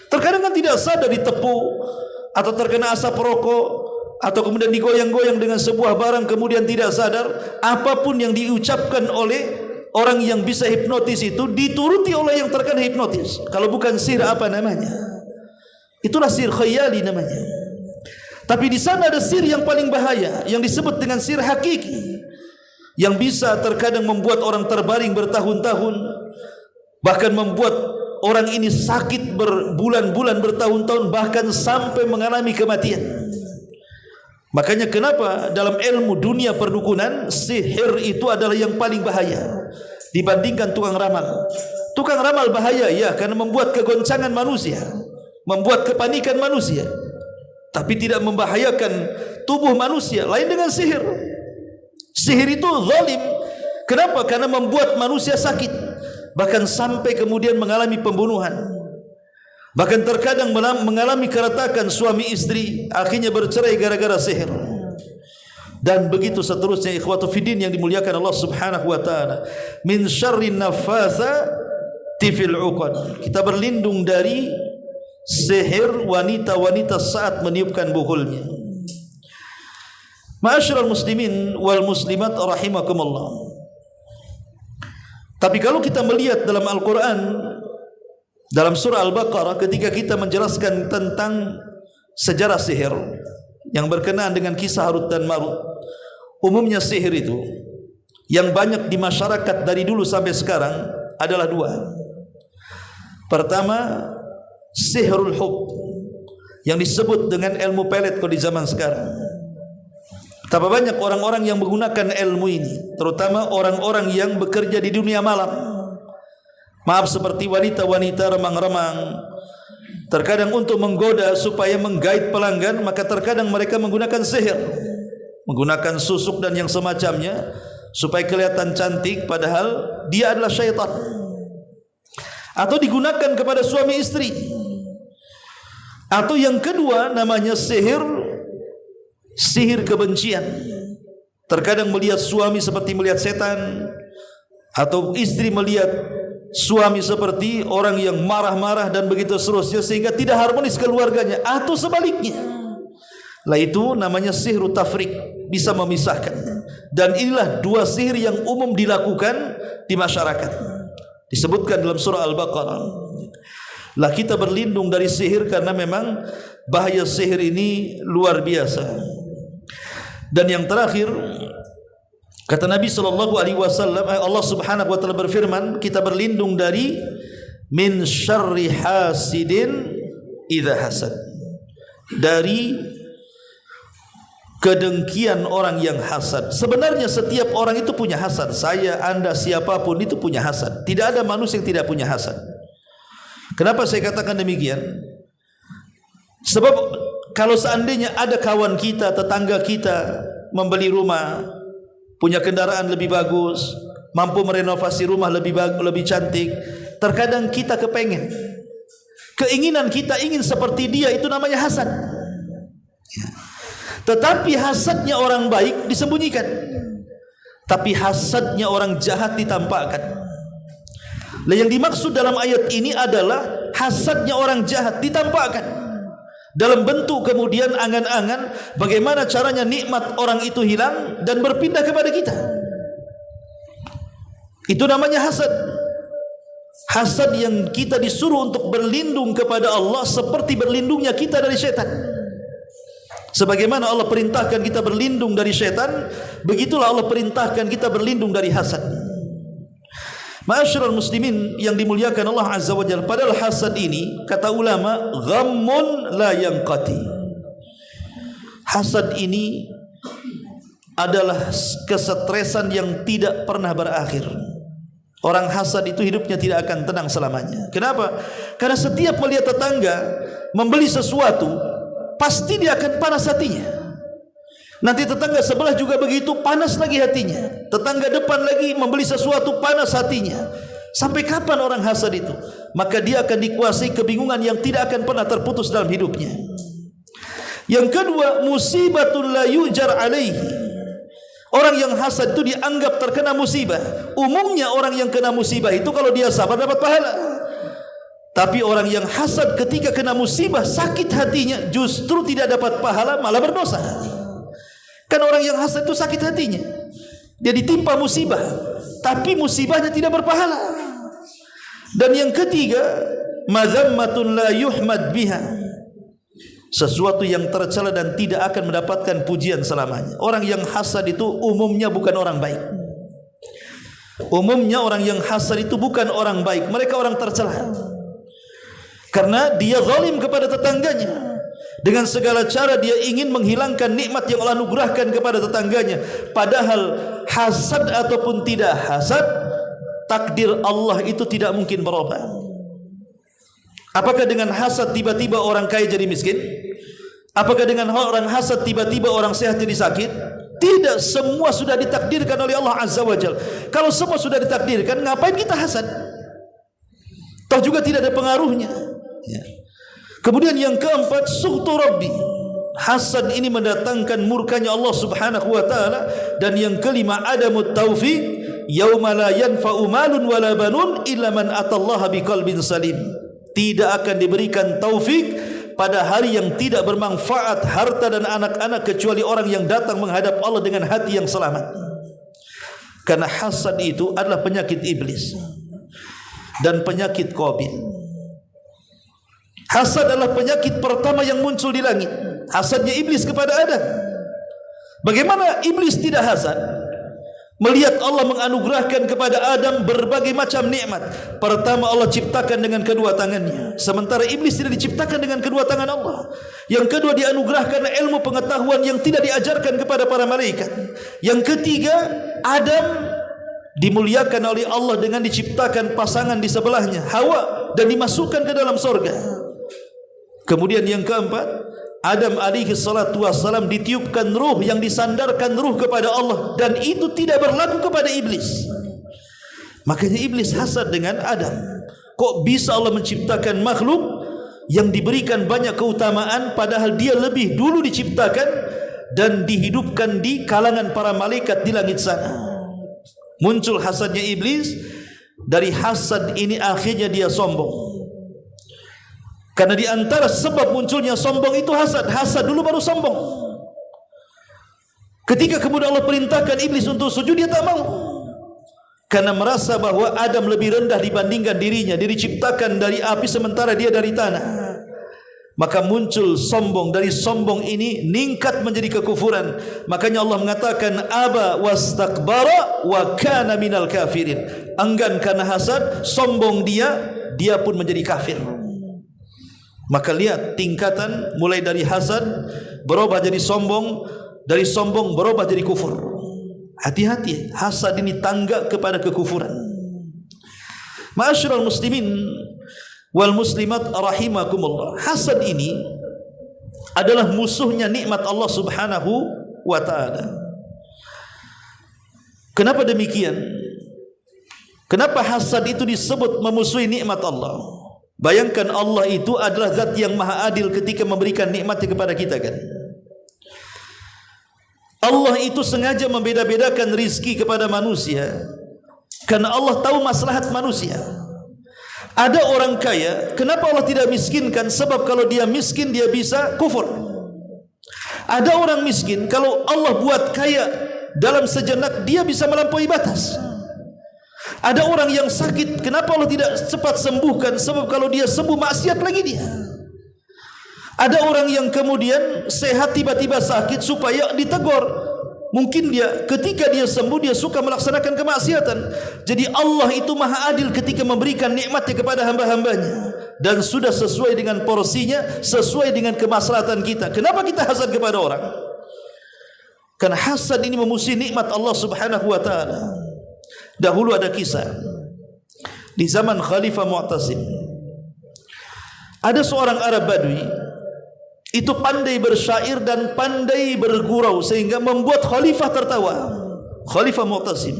Terkadang kan tidak sadar ditepu atau terkena asap rokok atau kemudian digoyang-goyang dengan sebuah barang kemudian tidak sadar apapun yang diucapkan oleh orang yang bisa hipnotis itu dituruti oleh yang terkena hipnotis. Kalau bukan sihir apa namanya? Itulah sihir khayali namanya. Tapi di sana ada sihir yang paling bahaya yang disebut dengan sihir hakiki, yang bisa terkadang membuat orang terbaring bertahun-tahun, bahkan membuat orang ini sakit berbulan-bulan, bertahun-tahun, bahkan sampai mengalami kematian. Makanya kenapa dalam ilmu dunia perdukunan sihir itu adalah yang paling bahaya dibandingkan tukang ramal. Tukang ramal bahaya ya karena membuat kegoncangan manusia, membuat kepanikan manusia, tapi tidak membahayakan tubuh manusia. Lain dengan sihir. Sihir itu zalim. Kenapa? Karena membuat manusia sakit, bahkan sampai kemudian mengalami pembunuhan. Bahkan terkadang mengalami keretakan suami istri, akhirnya bercerai gara-gara sihir. Dan begitu seterusnya ikhwatu fiddin yang dimuliakan Allah Subhanahu wa taala. Min syarrin naffatsati fil 'uqad. Kita berlindung dari sihir wanita-wanita saat meniupkan buhulnya. Ma'asyiral muslimin wal muslimat rahimakumullah. Tapi kalau kita melihat dalam Al-Quran, dalam surah Al-Baqarah, ketika kita menjelaskan tentang sejarah sihir yang berkenaan dengan kisah Harut dan Marut, umumnya sihir itu yang banyak di masyarakat dari dulu sampai sekarang adalah dua. Pertama, sihirul hub, yang disebut dengan ilmu pelet kalau di zaman sekarang. Betapa banyak orang-orang yang menggunakan ilmu ini, terutama orang-orang yang bekerja di dunia malam. Maaf, seperti wanita-wanita remang-remang, terkadang untuk menggoda supaya menggait pelanggan, maka terkadang mereka menggunakan sihir, menggunakan susuk dan yang semacamnya supaya kelihatan cantik padahal dia adalah syaitan. Atau digunakan kepada suami istri. Atau yang kedua namanya sihir kebencian. Terkadang melihat suami seperti melihat setan, atau istri melihat suami seperti orang yang marah-marah dan begitu seterusnya, sehingga tidak harmonis keluarganya, atau sebaliknya. Lah itu namanya sihir tafriq, bisa memisahkan. Dan inilah dua sihir yang umum dilakukan di masyarakat, disebutkan dalam surah Al-Baqarah. Lah kita berlindung dari sihir karena memang bahaya sihir ini luar biasa. Dan yang terakhir, kata Nabi SAW, Allah Subhanahu wa taala berfirman, kita berlindung dari min syarri hasidin idza hasad, dari kedengkian orang yang hasad. Sebenarnya setiap orang itu punya hasad. Saya, Anda, siapapun itu punya hasad. Tidak ada manusia yang tidak punya hasad. Kenapa saya katakan demikian? Sebab kalau seandainya ada kawan kita, tetangga kita membeli rumah, punya kendaraan lebih bagus, mampu merenovasi rumah lebih bagus, lebih cantik, terkadang kita kepengen, keinginan kita ingin seperti dia, itu namanya hasad. Tetapi hasadnya orang baik disembunyikan, tapi hasadnya orang jahat ditampakkan. Nah, yang dimaksud dalam ayat ini adalah hasadnya orang jahat ditampakkan dalam bentuk kemudian angan-angan bagaimana caranya nikmat orang itu hilang dan berpindah kepada kita. Itu namanya hasad. Hasad yang kita disuruh untuk berlindung kepada Allah seperti berlindungnya kita dari syaitan. Sebagaimana Allah perintahkan kita berlindung dari syaitan, begitulah Allah perintahkan kita berlindung dari hasad. Ma'asyiral muslimin yang dimuliakan Allah Azza wa Jalla, padahal hasad ini kata ulama ghammun la yanqati. Hasad ini adalah kesetresan yang tidak pernah berakhir. Orang hasad itu hidupnya tidak akan tenang selamanya. Kenapa? Karena setiap melihat tetangga membeli sesuatu, pasti dia akan panas hatinya. Nanti tetangga sebelah juga begitu, panas lagi hatinya. Tetangga depan lagi membeli sesuatu, panas hatinya. Sampai kapan orang hasad itu? Maka dia akan dikuasai kebingungan yang tidak akan pernah terputus dalam hidupnya. Yang kedua, musibatun la yujar alaihi. Orang yang hasad itu dianggap terkena musibah. Umumnya orang yang kena musibah itu kalau dia sabar dapat pahala. Tapi orang yang hasad ketika kena musibah, sakit hatinya, justru tidak dapat pahala, malah berdosa. Kan orang yang hasad itu sakit hatinya, dia ditimpa musibah, tapi musibahnya tidak berpahala. Dan yang ketiga, mazammatun la yuhmad biha. Sesuatu yang tercela dan tidak akan mendapatkan pujian selamanya. Orang yang hasad itu umumnya bukan orang baik. Umumnya orang yang hasad itu bukan orang baik, mereka orang tercela. Karena dia zalim kepada tetangganya. Dengan segala cara dia ingin menghilangkan nikmat yang Allah anugerahkan kepada tetangganya. Padahal hasad ataupun tidak hasad, takdir Allah itu tidak mungkin berubah. Apakah dengan hasad tiba-tiba orang kaya jadi miskin? Apakah dengan orang hasad tiba-tiba orang sehat jadi sakit? Tidak, semua sudah ditakdirkan oleh Allah Azza wa Jalla. Kalau semua sudah ditakdirkan, ngapain kita hasad? Toh juga tidak ada pengaruhnya. Ya. Kemudian yang keempat, sukhtu Rabbi. Hasad ini mendatangkan murkanya Allah Subhanahu wa taala. Dan yang kelima, adamut taufiq, yauma la yanfa'u malun wala banun illa man atallaha biqalbin salim. Tidak akan diberikan taufik pada hari yang tidak bermanfaat harta dan anak-anak kecuali orang yang datang menghadap Allah dengan hati yang selamat. Karena hasad itu adalah penyakit iblis dan penyakit Qabil. Hasad adalah penyakit pertama yang muncul di langit. Hasadnya iblis kepada Adam. Bagaimana iblis tidak hasad? Melihat Allah menganugerahkan kepada Adam berbagai macam nikmat. Pertama Allah ciptakan dengan kedua tangannya, sementara iblis tidak diciptakan dengan kedua tangan Allah. Yang kedua dianugerahkan ilmu pengetahuan yang tidak diajarkan kepada para malaikat. Yang ketiga, Adam dimuliakan oleh Allah dengan diciptakan pasangan di sebelahnya, Hawa, dan dimasukkan ke dalam surga. Kemudian yang keempat, Adam alaihi salatu wassalam ditiupkan ruh yang disandarkan ruh kepada Allah, dan itu tidak berlaku kepada iblis. Makanya iblis hasad dengan Adam. Kok bisa Allah menciptakan makhluk yang diberikan banyak keutamaan padahal dia lebih dulu diciptakan dan dihidupkan di kalangan para malaikat di langit sana. Muncul hasadnya iblis. Dari hasad ini akhirnya dia sombong. Karena di antara sebab munculnya sombong itu hasad. Hasad dulu baru sombong. Ketika kemudian Allah perintahkan iblis untuk sujud, dia tak mau. Karena merasa bahwa Adam lebih rendah dibandingkan dirinya. Dia diciptakan dari api sementara dia dari tanah. Maka muncul sombong. Dari sombong ini ningkat menjadi kekufuran. Makanya Allah mengatakan aba wastakbara wa kana minal kafirin. Enggan karena hasad, sombong dia pun menjadi kafir. Maka lihat tingkatan mulai dari hasad berubah jadi sombong, dari sombong berubah jadi kufur. Hati-hati, hasad ini tangga kepada kekufuran. Ma'asyiral muslimin wal muslimat rahimakumullah. Hasad ini adalah musuhnya nikmat Allah Subhanahu wa taala. Kenapa demikian? Kenapa hasad itu disebut memusuhi nikmat Allah? Bayangkan Allah itu adalah zat yang maha adil ketika memberikan nikmatnya kepada kita kan. Allah itu sengaja membeda-bedakan rizki kepada manusia karena Allah tahu maslahat manusia. Ada orang kaya, kenapa Allah tidak miskinkan? Sebab kalau dia miskin dia bisa kufur. Ada orang miskin, kalau Allah buat kaya dalam sejenak dia bisa melampaui batas. Ada orang yang sakit, kenapa Allah tidak cepat sembuhkan? Sebab kalau dia sembuh maksiat lagi dia. Ada orang yang kemudian sehat tiba-tiba sakit supaya ditegur. Mungkin dia ketika dia sembuh dia suka melaksanakan kemaksiatan. Jadi Allah itu maha adil ketika memberikan nikmatnya kepada hamba-hambanya. Dan sudah sesuai dengan porsinya, sesuai dengan kemaslahatan kita. Kenapa kita hasad kepada orang? Karena hasad ini memusuhi nikmat Allah Subhanahu wa taala. Dahulu ada kisah di zaman Khalifah Mu'tasim. Ada seorang Arab Badui itu pandai bersyair dan pandai bergurau sehingga membuat khalifah tertawa. Khalifah Mu'tasim.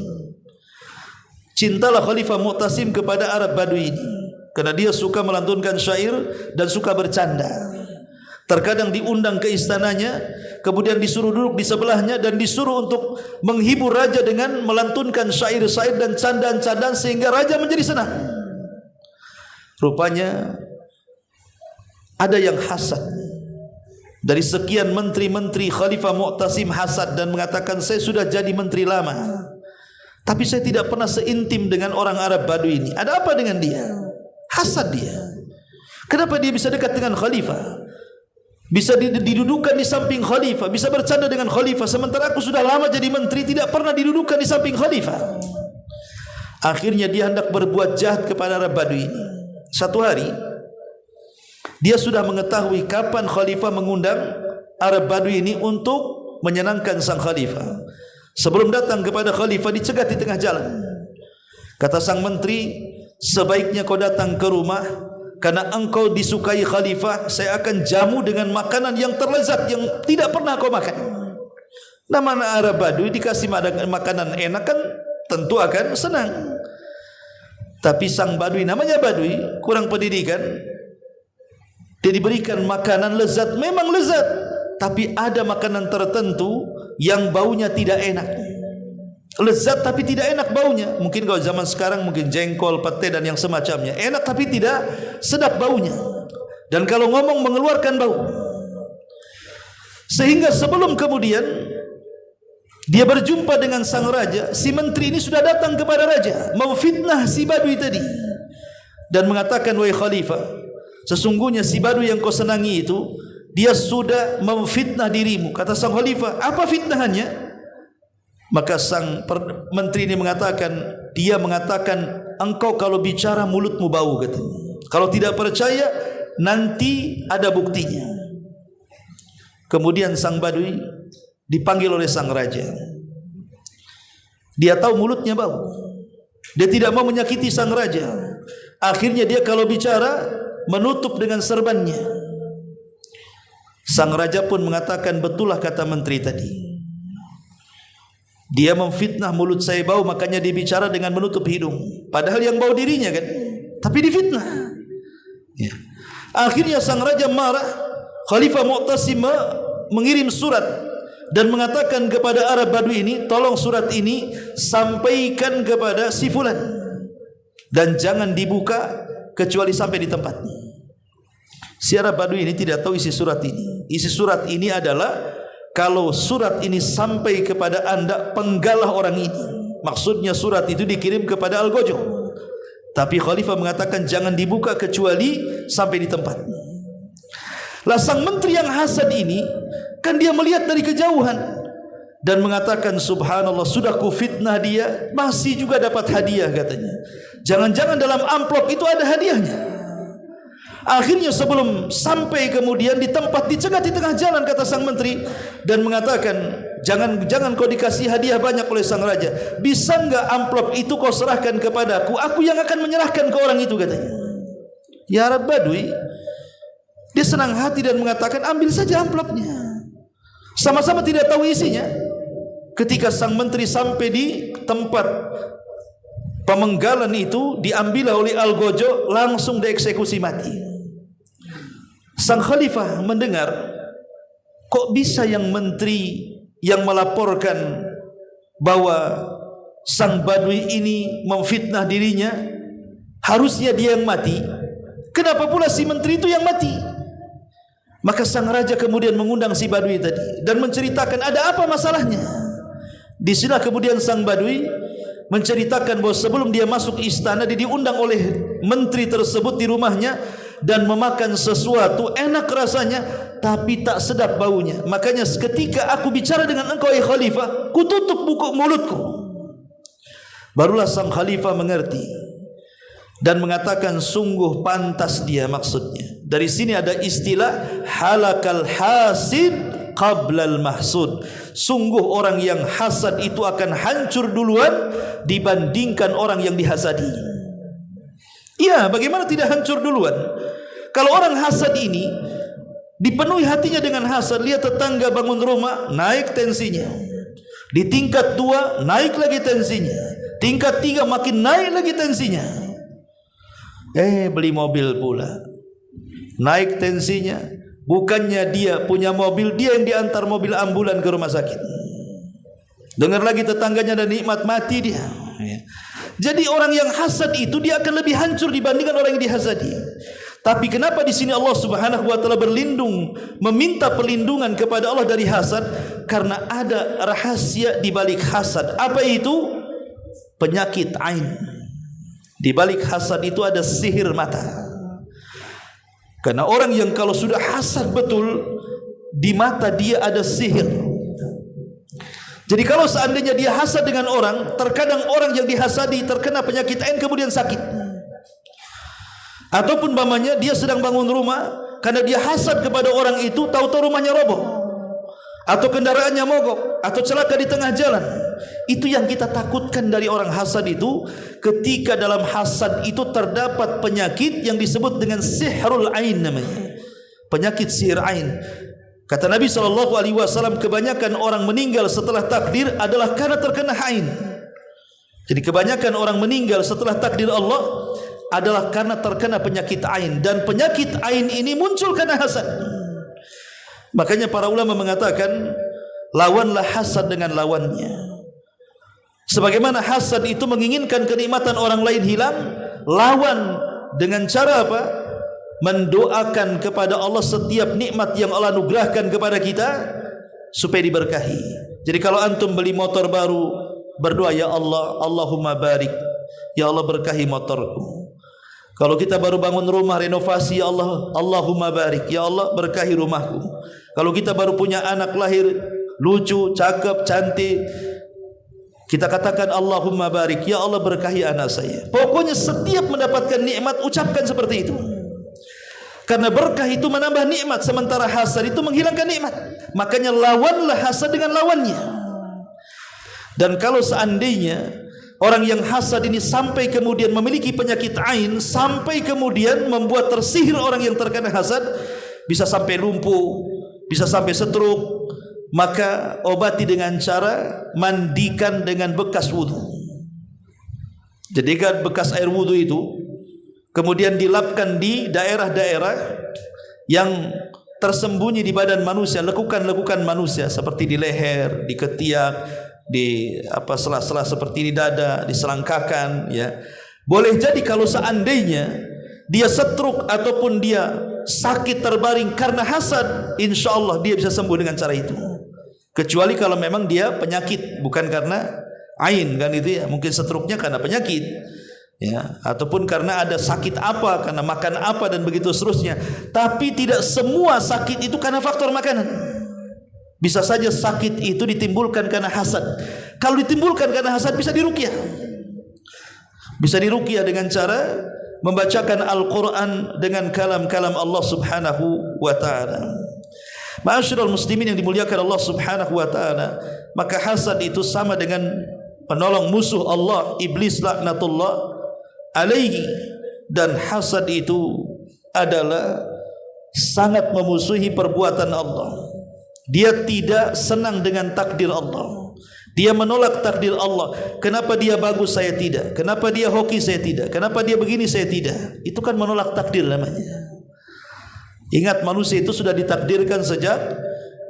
cintalah Khalifah Mu'tasim kepada Arab Badui ini, karena dia suka melantunkan syair dan suka bercanda. Terkadang diundang ke istananya, kemudian disuruh duduk di sebelahnya dan disuruh untuk menghibur raja dengan melantunkan syair-syair dan candaan-candaan sehingga raja menjadi senang. Rupanya ada yang hasad. Dari sekian menteri-menteri, Khalifah Mu'tasim hasad dan mengatakan, saya sudah jadi menteri lama, tapi saya tidak pernah seintim dengan orang Arab Badui ini. Ada apa dengan dia? Hasad dia. Kenapa dia bisa dekat dengan Khalifah? Bisa didudukan di samping Khalifah, bisa bercanda dengan Khalifah, sementara aku sudah lama jadi menteri, tidak pernah didudukan di samping Khalifah. Akhirnya dia hendak berbuat jahat kepada Arab Badui ini. Satu hari dia sudah mengetahui kapan Khalifah mengundang Arab Badui ini untuk menyenangkan sang Khalifah. Sebelum datang kepada Khalifah, dicegat di tengah jalan. Kata sang menteri, sebaiknya kau datang ke rumah, karena engkau disukai Khalifah, saya akan jamu dengan makanan yang terlezat yang tidak pernah kau makan. Namanya Arab Badui, dikasih makanan enak kan tentu akan senang. Tapi sang Badui, namanya Badui, kurang pendidikan, dia diberikan makanan lezat, memang lezat, tapi ada makanan tertentu yang baunya tidak enak. Lezat tapi tidak enak baunya. Mungkin kalau zaman sekarang mungkin jengkol, pete dan yang semacamnya, enak tapi tidak sedap baunya. Dan kalau ngomong mengeluarkan bau. Sehingga sebelum kemudian dia berjumpa dengan sang raja, si menteri ini sudah datang kepada raja, mau fitnah si Badui tadi, dan mengatakan, wahai Khalifah, sesungguhnya si Badui yang kau senangi itu, dia sudah memfitnah dirimu. Kata sang Khalifah, apa fitnahannya? Maka sang menteri ini mengatakan, dia mengatakan, engkau kalau bicara mulutmu bau, katanya. Kalau tidak percaya, nanti ada buktinya. Kemudian sang Badui dipanggil oleh sang raja. Dia tahu mulutnya bau. Dia tidak mau menyakiti sang raja. Akhirnya dia kalau bicara menutup dengan serbannya. Sang raja pun mengatakan, betullah kata menteri tadi. Dia memfitnah, mulut saya bau, makanya dia bicara dengan menutup hidung. Padahal yang bau dirinya kan, tapi difitnah. Ya. Akhirnya sang raja marah. Khalifah Mu'tasim mengirim surat dan mengatakan kepada Arab Badui ini, tolong surat ini sampaikan kepada si fulan dan jangan dibuka kecuali sampai di tempat. Si Arab Badui ini tidak tahu isi surat ini. Isi surat ini adalah, kalau surat ini sampai kepada anda, penggalah orang ini. Maksudnya surat itu dikirim kepada Algojo. Tapi Khalifah mengatakan jangan dibuka kecuali sampai di tempat. Lah sang menteri yang hasad ini, kan dia melihat dari kejauhan dan mengatakan, subhanallah, sudah ku fitnah dia, masih juga dapat hadiah katanya. Jangan-jangan dalam amplop itu ada hadiahnya. Akhirnya sebelum sampai kemudian di tempat, dicegat di tengah jalan, kata sang menteri, dan mengatakan, jangan kau dikasih hadiah banyak oleh sang raja. Bisa enggak amplop itu kau serahkan kepadaku, aku yang akan menyerahkan ke orang itu, katanya. Ya Arab Badui, dia senang hati dan mengatakan, ambil saja amplopnya. Sama-sama tidak tahu isinya. Ketika sang menteri sampai di tempat pemenggalan itu, diambil oleh Algojo, langsung dieksekusi mati. Sang Khalifah mendengar, kok bisa yang menteri yang melaporkan bahwa sang Badui ini memfitnah dirinya, harusnya dia yang mati, kenapa pula si menteri itu yang mati? Maka sang raja kemudian mengundang si Badui tadi dan menceritakan ada apa masalahnya. Di sini kemudian sang Badui menceritakan bahwa sebelum dia masuk istana, dia diundang oleh menteri tersebut di rumahnya dan memakan sesuatu enak rasanya tapi tak sedap baunya. Makanya ketika aku bicara dengan engkau ya Khalifah, ku tutup buku mulutku. Barulah sang Khalifah mengerti dan mengatakan sungguh pantas dia, maksudnya. Dari sini ada istilah halakal hasid qablal mahsud. Sungguh orang yang hasad itu akan hancur duluan dibandingkan orang yang dihasadi. Ya, bagaimana tidak hancur duluan? Kalau orang hasad ini dipenuhi hatinya dengan hasad, lihat tetangga bangun rumah, naik tensinya. Di tingkat 2 naik lagi tensinya. Tingkat 3 makin naik lagi tensinya. Beli mobil pula. Naik tensinya. Bukannya dia punya mobil, dia yang diantar mobil ambulan ke rumah sakit. Dengar lagi tetangganya ada nikmat, mati dia. Jadi orang yang hasad itu dia akan lebih hancur dibandingkan orang yang dihasadi. Tapi kenapa di sini Allah Subhanahu wa taala berlindung, meminta perlindungan kepada Allah dari hasad? Karena ada rahasia di balik hasad. Apa itu? Penyakit ain. Di balik hasad itu ada sihir mata. Karena orang yang kalau sudah hasad betul, di mata dia ada sihir. Jadi kalau seandainya dia hasad dengan orang, terkadang orang yang dihasadi terkena penyakit ain kemudian sakit. Ataupun mamanya dia sedang bangun rumah, karena dia hasad kepada orang itu, tahu-tahu rumahnya roboh, atau kendaraannya mogok, atau celaka di tengah jalan. Itu yang kita takutkan dari orang hasad itu. Ketika dalam hasad itu terdapat penyakit yang disebut dengan sihrul ain namanya, penyakit sihir ain. Kata Nabi SAW, kebanyakan orang meninggal setelah takdir adalah karena terkena ain. Jadi kebanyakan orang meninggal setelah takdir Allah adalah karena terkena penyakit ain, dan penyakit ain ini muncul karena hasad. Makanya para ulama mengatakan, lawanlah hasad dengan lawannya. Sebagaimana hasad itu menginginkan kenikmatan orang lain hilang, lawan dengan cara apa? Mendoakan kepada Allah setiap nikmat yang Allah anugerahkan kepada kita supaya diberkahi. Jadi kalau antum beli motor baru, berdoa, ya Allah, Allahumma barik, ya Allah berkahi motorku. Kalau kita baru bangun rumah renovasi, ya Allah, Allahumma barik, ya Allah berkahi rumahku. Kalau kita baru punya anak lahir lucu, cakep, cantik, kita katakan Allahumma barik, ya Allah berkahi anak saya. Pokoknya setiap mendapatkan nikmat ucapkan seperti itu. Karena berkah itu menambah nikmat, sementara hasad itu menghilangkan nikmat. Makanya lawanlah hasad dengan lawannya. Dan kalau seandainya orang yang hasad ini sampai kemudian memiliki penyakit ain, sampai kemudian membuat tersihir orang yang terkena hasad, bisa sampai lumpuh, bisa sampai stroke, maka obati dengan cara mandikan dengan bekas wudu. Jadikan bekas air wudu itu kemudian dilapkan di daerah-daerah yang tersembunyi di badan manusia, lekukan-lekukan manusia seperti di leher, di ketiak, di sela-sela seperti di dada, di selangkakan, ya. Boleh jadi kalau seandainya dia stroke ataupun dia sakit terbaring karena hasad, insya Allah dia bisa sembuh dengan cara itu. Kecuali kalau memang dia penyakit, bukan karena ain, kan itu ya. Mungkin stroke-nya karena penyakit, ya, ataupun karena ada sakit apa, karena makan apa dan begitu seterusnya. Tapi tidak semua sakit itu karena faktor makanan. Bisa saja sakit itu ditimbulkan karena hasad. Kalau ditimbulkan karena hasad bisa diruqyah. Bisa diruqyah dengan cara membacakan Al-Quran dengan kalam-kalam Allah Subhanahu wa ta'ala. Ma'asyiral muslimin yang dimuliakan Allah Subhanahu wa ta'ala, maka hasad itu sama dengan penolong musuh Allah, iblis laknatullah alaihi. Dan hasad itu adalah sangat memusuhi perbuatan Allah. Dia tidak senang dengan takdir Allah. Dia menolak takdir Allah. Kenapa dia bagus saya tidak? Kenapa dia hoki saya tidak? Kenapa dia begini saya tidak? Itu kan menolak takdir namanya. Ingat, manusia itu sudah ditakdirkan sejak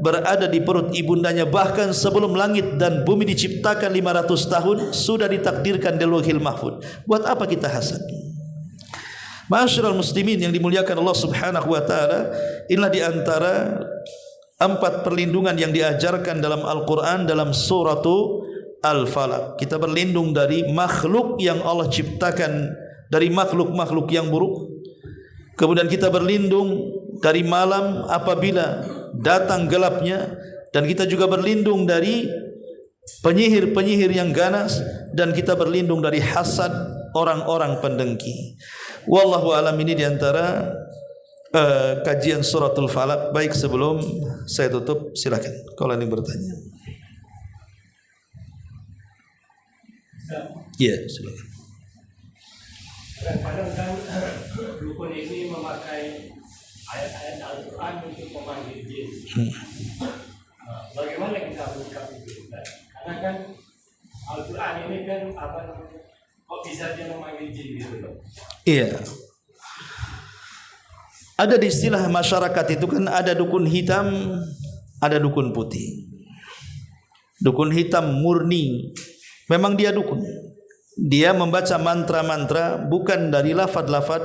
berada di perut ibundanya. Bahkan sebelum langit dan bumi diciptakan 500 tahun sudah ditakdirkan di Lauhil Mahfuz. Buat apa kita hasad? Ma'asyiral muslimin yang dimuliakan Allah Subhanahu wa ta'ala, inilah di antara 4 perlindungan yang diajarkan dalam Al-Quran dalam suratu Al-Falaq. Kita berlindung dari makhluk yang Allah ciptakan, dari makhluk-makhluk yang buruk. Kemudian kita berlindung dari malam apabila datang gelapnya, dan kita juga berlindung dari penyihir-penyihir yang ganas, dan kita berlindung dari hasad orang-orang pendengki. Wallahu alam. Ini diantara kajian suratul Falaq. Baik, sebelum saya tutup, silakan kalau ada yang bertanya. Iya, silakan. Kadang-kadang kan dukun ini memakai ayat-ayat Al-Quran untuk memanggil jin. Bagaimana kita menyikapi itu? Karena kan Al-Quran ini kan apa namanya? Kok bisa dia memanggil jin gitu loh? Iya. Ada di istilah masyarakat itu kan ada dukun hitam, ada dukun putih. Dukun hitam murni, memang dia dukun. Dia membaca mantra-mantra bukan dari lafaz-lafaz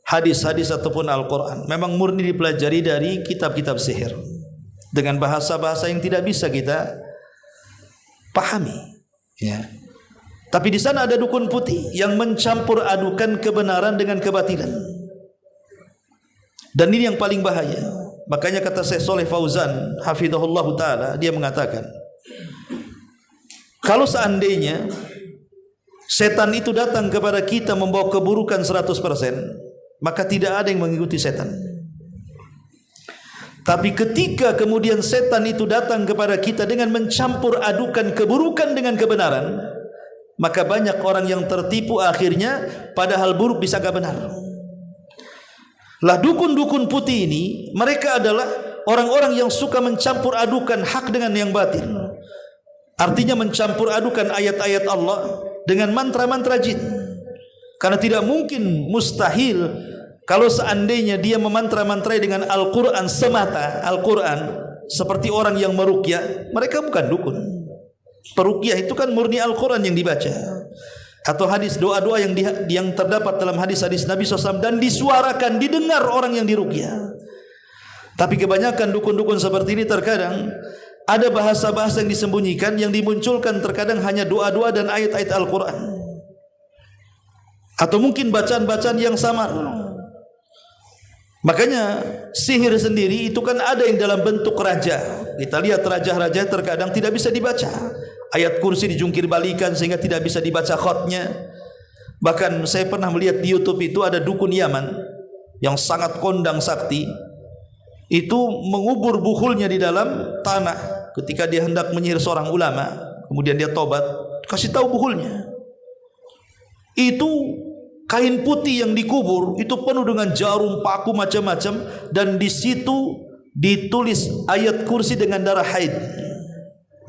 hadis-hadis ataupun Al-Quran. Memang murni dipelajari dari kitab-kitab sihir dengan bahasa-bahasa yang tidak bisa kita pahami. Ya. Tapi di sana ada dukun putih yang mencampur adukan kebenaran dengan kebatilan. Dan ini yang paling bahaya. Makanya kata Syekh Shalih Fauzan hafizahullah taala, dia mengatakan, kalau seandainya setan itu datang kepada kita membawa keburukan 100%, maka tidak ada yang mengikuti setan. Tapi ketika kemudian setan itu datang kepada kita dengan mencampur adukan keburukan dengan kebenaran, maka banyak orang yang tertipu akhirnya padahal buruk disangka benar. Lah dukun-dukun putih ini, mereka adalah orang-orang yang suka mencampur adukan hak dengan yang batil. Artinya mencampur adukan ayat-ayat Allah dengan mantra-mantra jin. Karena tidak mungkin, mustahil kalau seandainya dia memantra-mantrai dengan Al-Quran semata, Al-Quran seperti orang yang meruqyah, mereka bukan dukun. Peruqyah itu kan murni Al-Quran yang dibaca, atau hadis doa-doa yang terdapat dalam hadis-hadis Nabi SAW dan disuarakan, didengar orang yang diruqyah. Tapi kebanyakan dukun-dukun seperti ini terkadang ada bahasa-bahasa yang disembunyikan, yang dimunculkan terkadang hanya doa-doa dan ayat-ayat Al-Quran, atau mungkin bacaan-bacaan yang samar. Makanya sihir sendiri itu kan ada yang dalam bentuk raja. Kita lihat raja-raja terkadang tidak bisa dibaca, ayat kursi dijungkir balikan sehingga tidak bisa dibaca khotnya. Bahkan saya pernah melihat di YouTube itu ada dukun Yaman yang sangat kondang sakti, itu mengubur buhulnya di dalam tanah ketika dia hendak menyihir seorang ulama. Kemudian dia tobat, kasih tahu buhulnya itu kain putih yang dikubur itu penuh dengan jarum, paku, macam-macam, dan di situ ditulis ayat kursi dengan darah haid.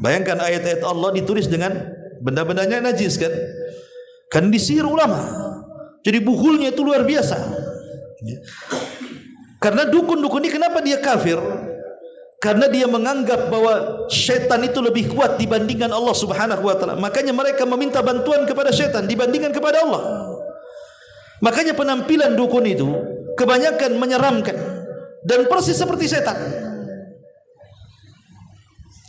Bayangkan ayat-ayat Allah ditulis dengan benda-bendanya najis kan? Kan disihir ulama. Jadi buhulnya itu luar biasa. Karena dukun-dukun ini kenapa dia kafir? Karena dia menganggap bahwa syaitan itu lebih kuat dibandingkan Allah Subhanahu wa taala. Makanya mereka meminta bantuan kepada syaitan dibandingkan kepada Allah. Makanya penampilan dukun itu kebanyakan menyeramkan dan persis seperti setan.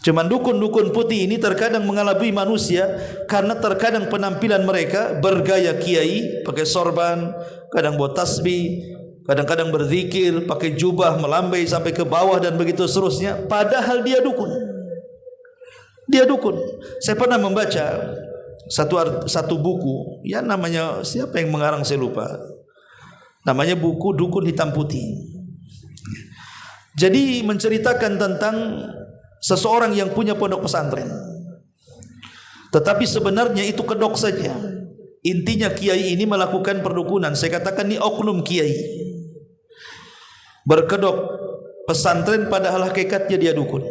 Cuman dukun-dukun putih ini terkadang mengalami manusia karena terkadang penampilan mereka bergaya kiai, pakai sorban, kadang bawa tasbih, kadang-kadang berzikir, pakai jubah melambai sampai ke bawah dan begitu seterusnya. Padahal dia dukun. Dia dukun. Saya pernah membaca satu buku, ya namanya siapa yang mengarang saya lupa. Namanya buku Dukun Hitam Putih. Jadi menceritakan tentang seseorang yang punya pondok pesantren. Tetapi sebenarnya itu kedok saja. Intinya kiai ini melakukan perdukunan. Saya katakan ini oknum kiai. Berkedok pesantren padahal hakikatnya dia dukun.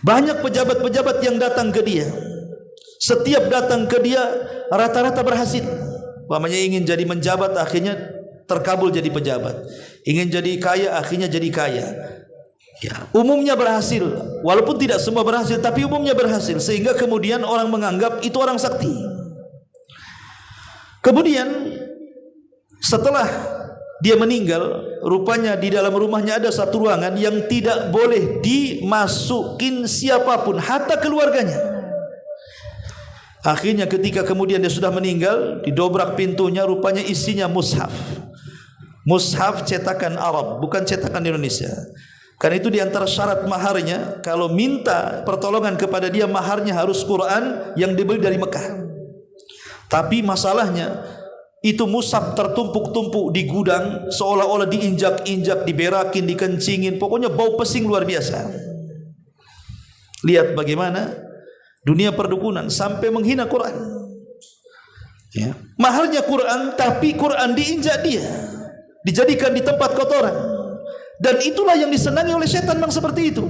Banyak pejabat-pejabat yang datang ke dia. Setiap datang ke dia rata-rata berhasil. Umpamanya ingin jadi menjabat akhirnya terkabul jadi pejabat. Ingin jadi kaya akhirnya jadi kaya. Ya, umumnya berhasil. Walaupun tidak semua berhasil, tapi umumnya berhasil. Sehingga kemudian orang menganggap itu orang sakti. Kemudian setelah dia meninggal, rupanya di dalam rumahnya ada satu ruangan yang tidak boleh dimasukin siapapun, hatta keluarganya. Akhirnya ketika kemudian dia sudah meninggal, didobrak pintunya, rupanya isinya mushaf. Mushaf cetakan Arab, bukan cetakan Indonesia. Karena itu diantara syarat maharnya, kalau minta pertolongan kepada dia, maharnya harus Quran yang dibeli dari Mekah. Tapi masalahnya, itu mushaf tertumpuk-tumpuk di gudang, seolah-olah diinjak-injak, diberakin, dikencingin, pokoknya bau pesing luar biasa. Lihat bagaimana dunia perdukunan sampai menghina Quran. Ya. Mahalnya Quran, tapi Quran diinjak dia, dijadikan di tempat kotoran. Dan itulah yang disenangi oleh setan bang seperti itu.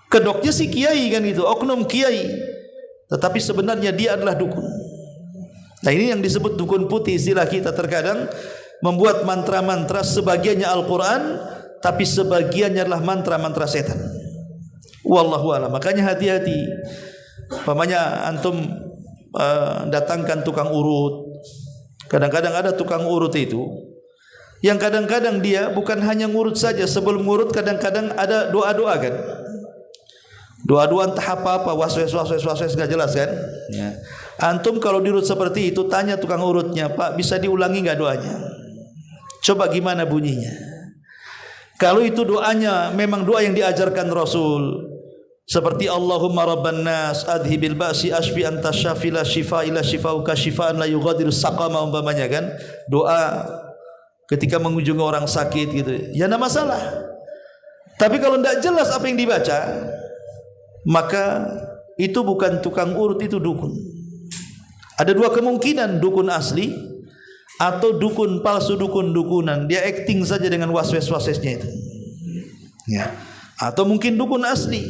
Kedoknya si kiai kan itu, oknum kiai. tetapi sebenarnya dia adalah dukun. Nah, ini yang disebut dukun putih. Istilah kita terkadang membuat mantra-mantra, sebagiannya Al-Quran, tapi sebagiannya adalah mantra-mantra setan. Wallahu a'lam. Makanya hati-hati. Pamannya antum datangkan tukang urut. Kadang-kadang ada tukang urut itu yang kadang-kadang dia bukan hanya ngurut saja, sebelum ngurut kadang-kadang ada doa-doa kan. Doa-doa entah apa-apa, waswes enggak jelas kan? Ya. Antum kalau diurut seperti itu tanya tukang urutnya, "Pak, bisa diulangi enggak doanya?" Coba gimana bunyinya? Kalau itu doanya memang doa yang diajarkan Rasul, seperti Allahumma rabban nas adhibil ba'si ashfi anta syafi la shifa illa shifauka shifaan la yughadiru saqama, umpamanya kan, doa ketika mengunjungi orang sakit gitu, ya enggak masalah. Tapi kalau tidak jelas apa yang dibaca, maka itu bukan tukang urut, itu dukun. Ada dua kemungkinan, dukun asli atau dukun palsu, dukun-dukunan. Dia acting saja dengan waswes-waswesnya itu. Ya. Atau mungkin dukun asli.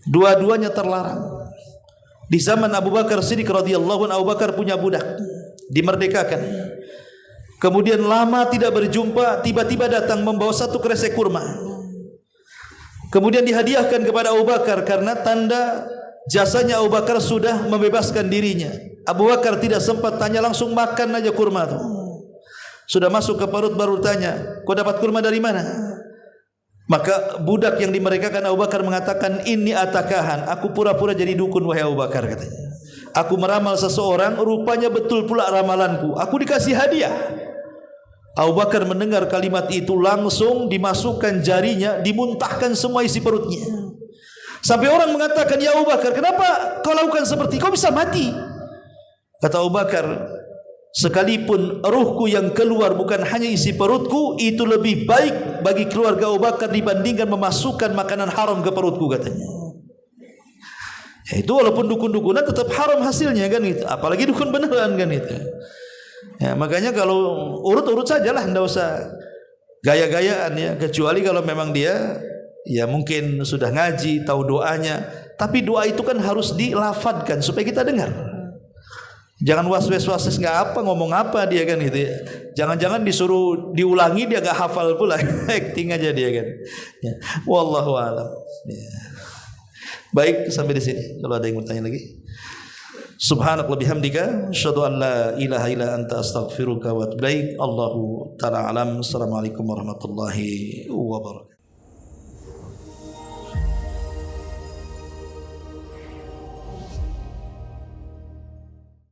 Dua-duanya terlarang. Di zaman Abu Bakar Siddiq radhiyallahu anhu, Abu Bakar punya budak, dimerdekakan. Kemudian lama tidak berjumpa, tiba-tiba datang membawa satu kresek kurma. Kemudian dihadiahkan kepada Abu Bakar karena tanda jasanya Abu Bakar sudah membebaskan dirinya. Abu Bakar tidak sempat tanya, langsung makan aja kurma itu. Sudah masuk ke perut baru tanya, "Kau dapat kurma dari mana?" Maka budak yang dimerdekakan Abu Bakar mengatakan, "Ini atakahan, aku pura-pura jadi dukun wahai Abu Bakar," katanya. "Aku meramal seseorang, rupanya betul pula ramalanku. Aku dikasih hadiah." Abu Bakar mendengar kalimat itu, langsung dimasukkan jarinya, dimuntahkan semua isi perutnya. Sampai orang mengatakan, "Ya Abu Bakar, kenapa kau lakukan seperti kau bisa mati?" Kata Abu Bakar, "Sekalipun ruhku yang keluar bukan hanya isi perutku, itu lebih baik bagi keluarga Abu Bakar dibandingkan memasukkan makanan haram ke perutku," katanya. Ya, itu walaupun dukun-dukunan tetap haram hasilnya kan itu, apalagi dukun beneran kan itu. Ya, makanya kalau urut-urut sajalah, enggak usah gaya-gayaan ya, kecuali kalau memang dia ya mungkin sudah ngaji, tahu doanya, tapi doa itu kan harus dilafadkan supaya kita dengar. Jangan waswes-waswes enggak apa, ngomong apa dia kan gitu ya. Jangan-jangan disuruh diulangi dia enggak hafal pula, acting aja dia kan. Ya. Wallahu a'lam. Ya. Baik, sampai di sini. Kalau ada yang bertanya lagi. Subhanallah bihamdika asyhadu an la ilaha illa anta astaghfiruka wa atubu ilaik. Allahu ta'ala alam. Assalamualaikum warahmatullahi wabarakatuh.